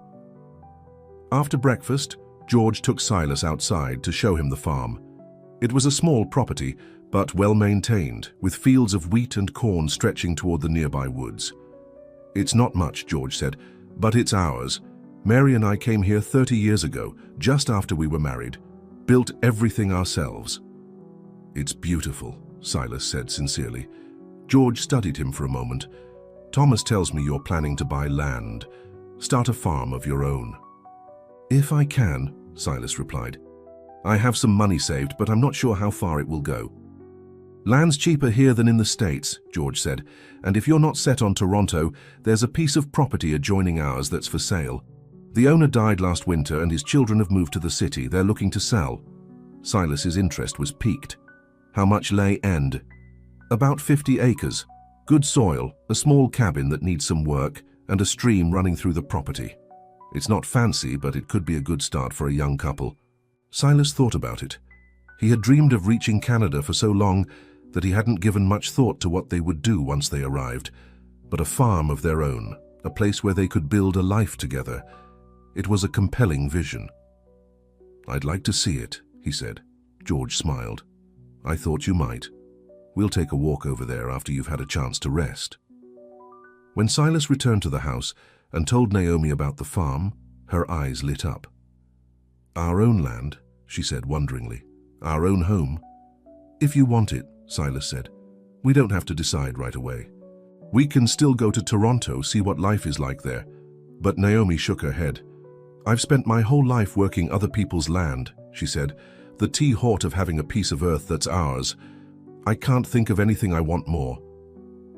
After breakfast, George took Silas outside to show him the farm. It was a small property, but well-maintained, with fields of wheat and corn stretching toward the nearby woods. "It's not much," George said, "but it's ours. Mary and I came here 30 years ago, just after we were married. Built everything ourselves." "It's beautiful," Silas said sincerely. George studied him for a moment. "Thomas tells me you're planning to buy land, start a farm of your own." "If I can," Silas replied. "I have some money saved, but I'm not sure how far it will go." "Land's cheaper here than in the States," George said, "and if you're not set on Toronto, there's a piece of property adjoining ours that's for sale. The owner died last winter and his children have moved to the city. They're looking to sell." Silas's interest was piqued. "How much lay end?" "About 50 acres. Good soil, a small cabin that needs some work, and a stream running through the property. It's not fancy, but it could be a good start for a young couple." Silas thought about it. He had dreamed of reaching Canada for so long that he hadn't given much thought to what they would do once they arrived. But a farm of their own, a place where they could build a life together. It was a compelling vision. "I'd like to see it," he said. George smiled. "I thought you might. We'll take a walk over there after you've had a chance to rest." When Silas returned to the house and told Naomi about the farm, her eyes lit up. "Our own land," she said wonderingly. "Our own home." "If you want it," Silas said. "We don't have to decide right away. We can still go to Toronto, see what life is like there." But Naomi shook her head. "I've spent my whole life working other people's land," she said. "The T-Hort of having a piece of earth that's ours. I can't think of anything I want more."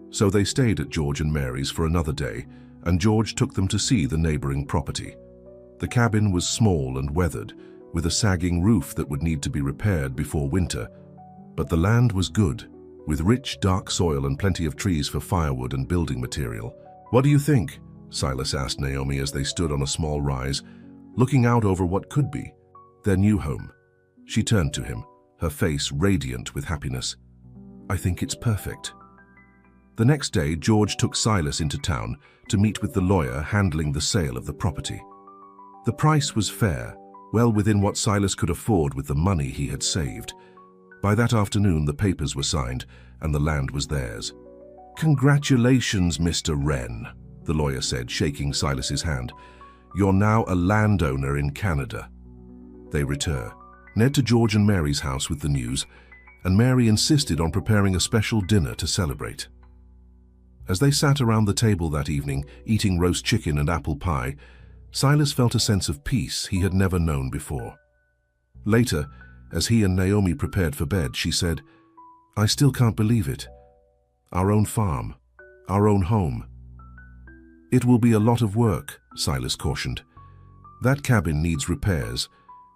So they stayed at George and Mary's for another day, and George took them to see the neighboring property. The cabin was small and weathered, with a sagging roof that would need to be repaired before winter. But the land was good, with rich, dark soil and plenty of trees for firewood and building material. "What do you think?" Silas asked Naomi as they stood on a small rise, looking out over what could be their new home. She turned to him, her face radiant with happiness. "I think it's perfect." The next day, George took Silas into town to meet with the lawyer handling the sale of the property. The price was fair, well within what Silas could afford with the money he had saved. By that afternoon, the papers were signed and the land was theirs. "Congratulations, Mr. Wren," the lawyer said, shaking Silas's hand. "You're now a landowner in Canada." They returned to George and Mary's house with the news, and Mary insisted on preparing a special dinner to celebrate. As they sat around the table that evening, eating roast chicken and apple pie, Silas felt a sense of peace he had never known before. Later, As he and Naomi prepared for bed, she said, "I still can't believe it. Our own farm, our own home." "It will be a lot of work," Silas cautioned. "That cabin needs repairs,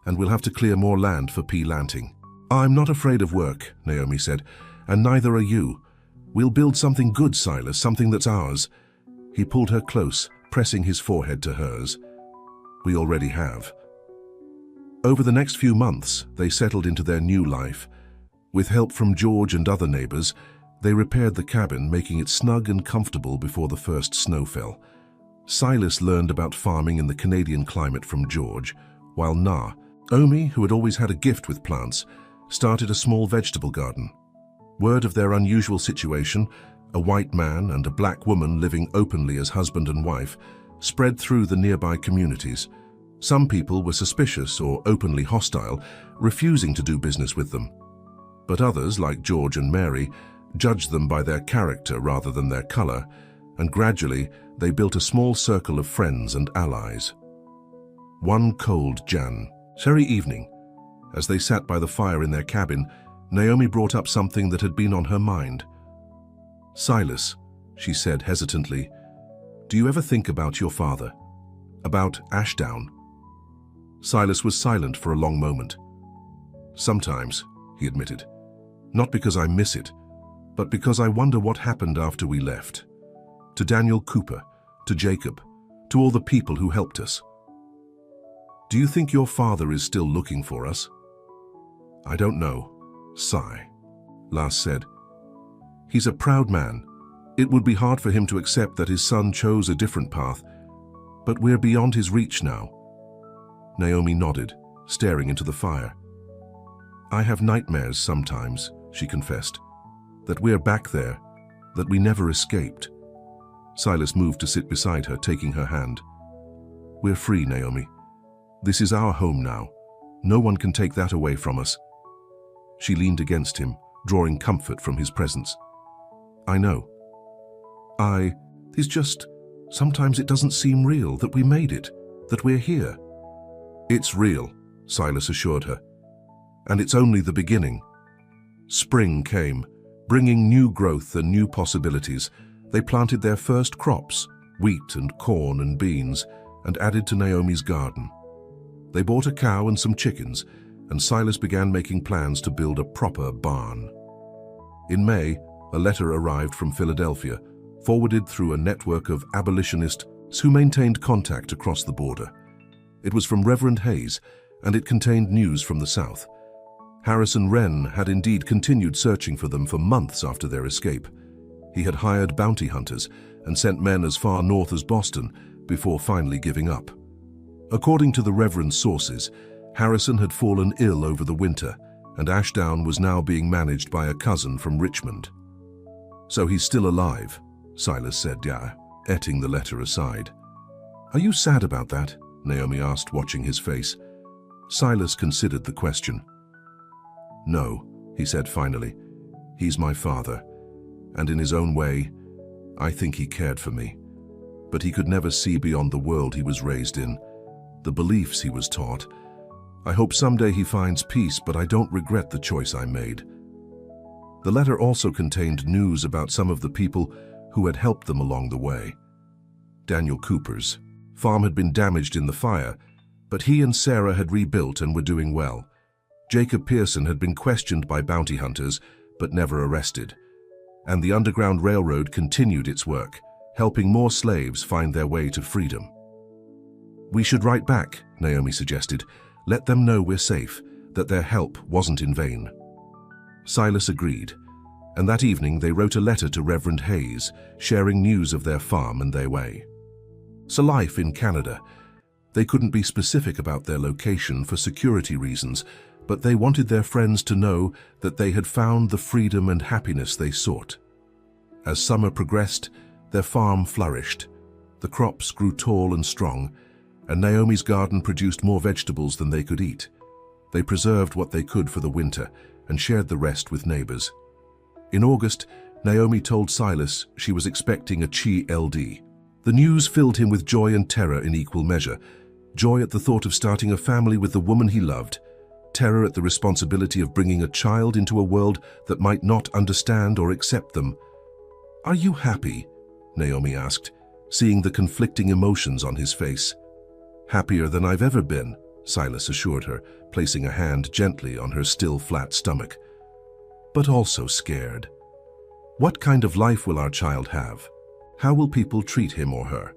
and we'll have to clear more land for P-Lanting." "I'm not afraid of work," Naomi said, "and neither are you. We'll build something good, Silas, something that's ours." He pulled her close, pressing his forehead to hers. "We already have." Over the next few months, they settled into their new life. With help from George and other neighbors, they repaired the cabin, making it snug and comfortable before the first snow fell. Silas learned about farming in the Canadian climate from George, while Naomi, who had always had a gift with plants, started a small vegetable garden. Word of their unusual situation, a white man and a black woman living openly as husband and wife, spread through the nearby communities. Some people were suspicious or openly hostile, refusing to do business with them. But others, like George and Mary, judged them by their character rather than their color, and gradually they built a small circle of friends and allies. One cold January evening, as they sat by the fire in their cabin, Naomi brought up something that had been on her mind. "Silas," she said hesitantly, "do you ever think about your father? About Ashdown?" Silas was silent for a long moment. "Sometimes," he admitted. "Not because I miss it, but because I wonder what happened after we left. To Daniel Cooper, to Jacob, to all the people who helped us. Do you think your father is still looking for us?" "I don't know," Silas said. "He's a proud man. It would be hard for him to accept that his son chose a different path, but we're beyond his reach now." Naomi nodded, staring into the fire. "I have nightmares sometimes," she confessed, "that we're back there, that we never escaped." Silas moved to sit beside her, taking her hand. "We're free, Naomi. This is our home now. No one can take that away from us." She leaned against him, drawing comfort from his presence. "I know. It's just, sometimes it doesn't seem real that we made it, that we're here." "It's real," Silas assured her. "And it's only the beginning." Spring came, bringing new growth and new possibilities. They planted their first crops, wheat and corn and beans, and added to Naomi's garden. They bought a cow and some chickens, and Silas began making plans to build a proper barn. In May, a letter arrived from Philadelphia, forwarded through a network of abolitionists who maintained contact across the border. It was from Reverend Hayes, and it contained news from the South. Harrison Wren had indeed continued searching for them for months after their escape. He had hired bounty hunters and sent men as far north as Boston before finally giving up. According to the Reverend's sources, Harrison had fallen ill over the winter, and Ashdown was now being managed by a cousin from Richmond. "So he's still alive," Silas said, etting the letter aside. "Are you sad about that?" Naomi asked, watching his face. Silas considered the question. "No," he said finally. "He's my father, and in his own way, I think he cared for me. But he could never see beyond the world he was raised in, the beliefs he was taught. I hope someday he finds peace, but I don't regret the choice I made." The letter also contained news about some of the people who had helped them along the way. Daniel Cooper's farm had been damaged in the fire, but he and Sarah had rebuilt and were doing well. Jacob Pearson had been questioned by bounty hunters, but never arrested. And the Underground Railroad continued its work, helping more slaves find their way to freedom. "We should write back," Naomi suggested. "Let them know we're safe, that their help wasn't in vain." Silas agreed, and that evening they wrote a letter to Reverend Hayes, sharing news of their farm and their way. So life in Canada. They couldn't be specific about their location for security reasons, but they wanted their friends to know that they had found the freedom and happiness they sought. As summer progressed, their farm flourished. The crops grew tall and strong, and Naomi's garden produced more vegetables than they could eat. They preserved what they could for the winter and shared the rest with neighbors. In August, Naomi told Silas she was expecting a Chi-LD. The news filled him with joy and terror in equal measure. Joy at the thought of starting a family with the woman he loved, terror at the responsibility of bringing a child into a world that might not understand or accept them. "Are you happy?" Naomi asked, seeing the conflicting emotions on his face. "Happier than I've ever been," Silas assured her, placing a hand gently on her still flat stomach. "But also scared. What kind of life will our child have? How will people treat him or her?"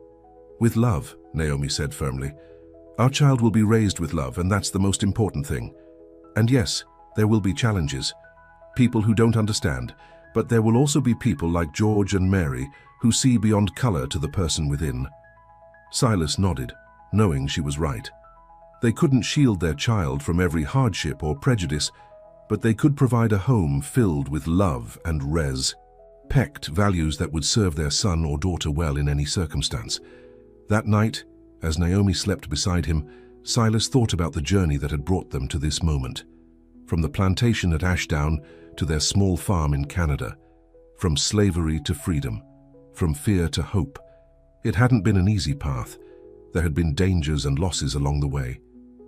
"With love," Naomi said firmly. "Our child will be raised with love, and that's the most important thing. And yes, there will be challenges. People who don't understand, but there will also be people like George and Mary who see beyond color to the person within." Silas nodded, knowing she was right. They couldn't shield their child from every hardship or prejudice, but they could provide a home filled with love and respect, values that would serve their son or daughter well in any circumstance. That night, as Naomi slept beside him, Silas thought about the journey that had brought them to this moment. From the plantation at Ashdown to their small farm in Canada, from slavery to freedom, from fear to hope. It hadn't been an easy path. There had been dangers and losses along the way,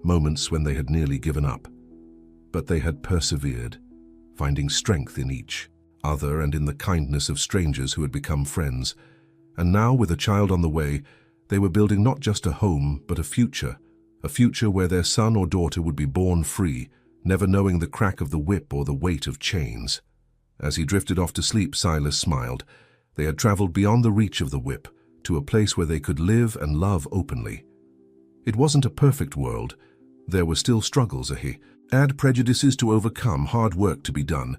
moments when they had nearly given up. But they had persevered, finding strength in each other and in the kindness of strangers who had become friends. And now, with a child on the way, they were building not just a home, but a future where their son or daughter would be born free, never knowing the crack of the whip or the weight of chains. As he drifted off to sleep, Silas smiled. They had traveled beyond the reach of the whip, to a place where they could live and love openly. It wasn't a perfect world. There were still struggles ahead, prejudices to overcome, hard work to be done,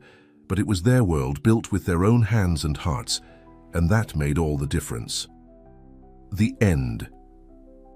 but it was their world built with their own hands and hearts, and that made all the difference. The end.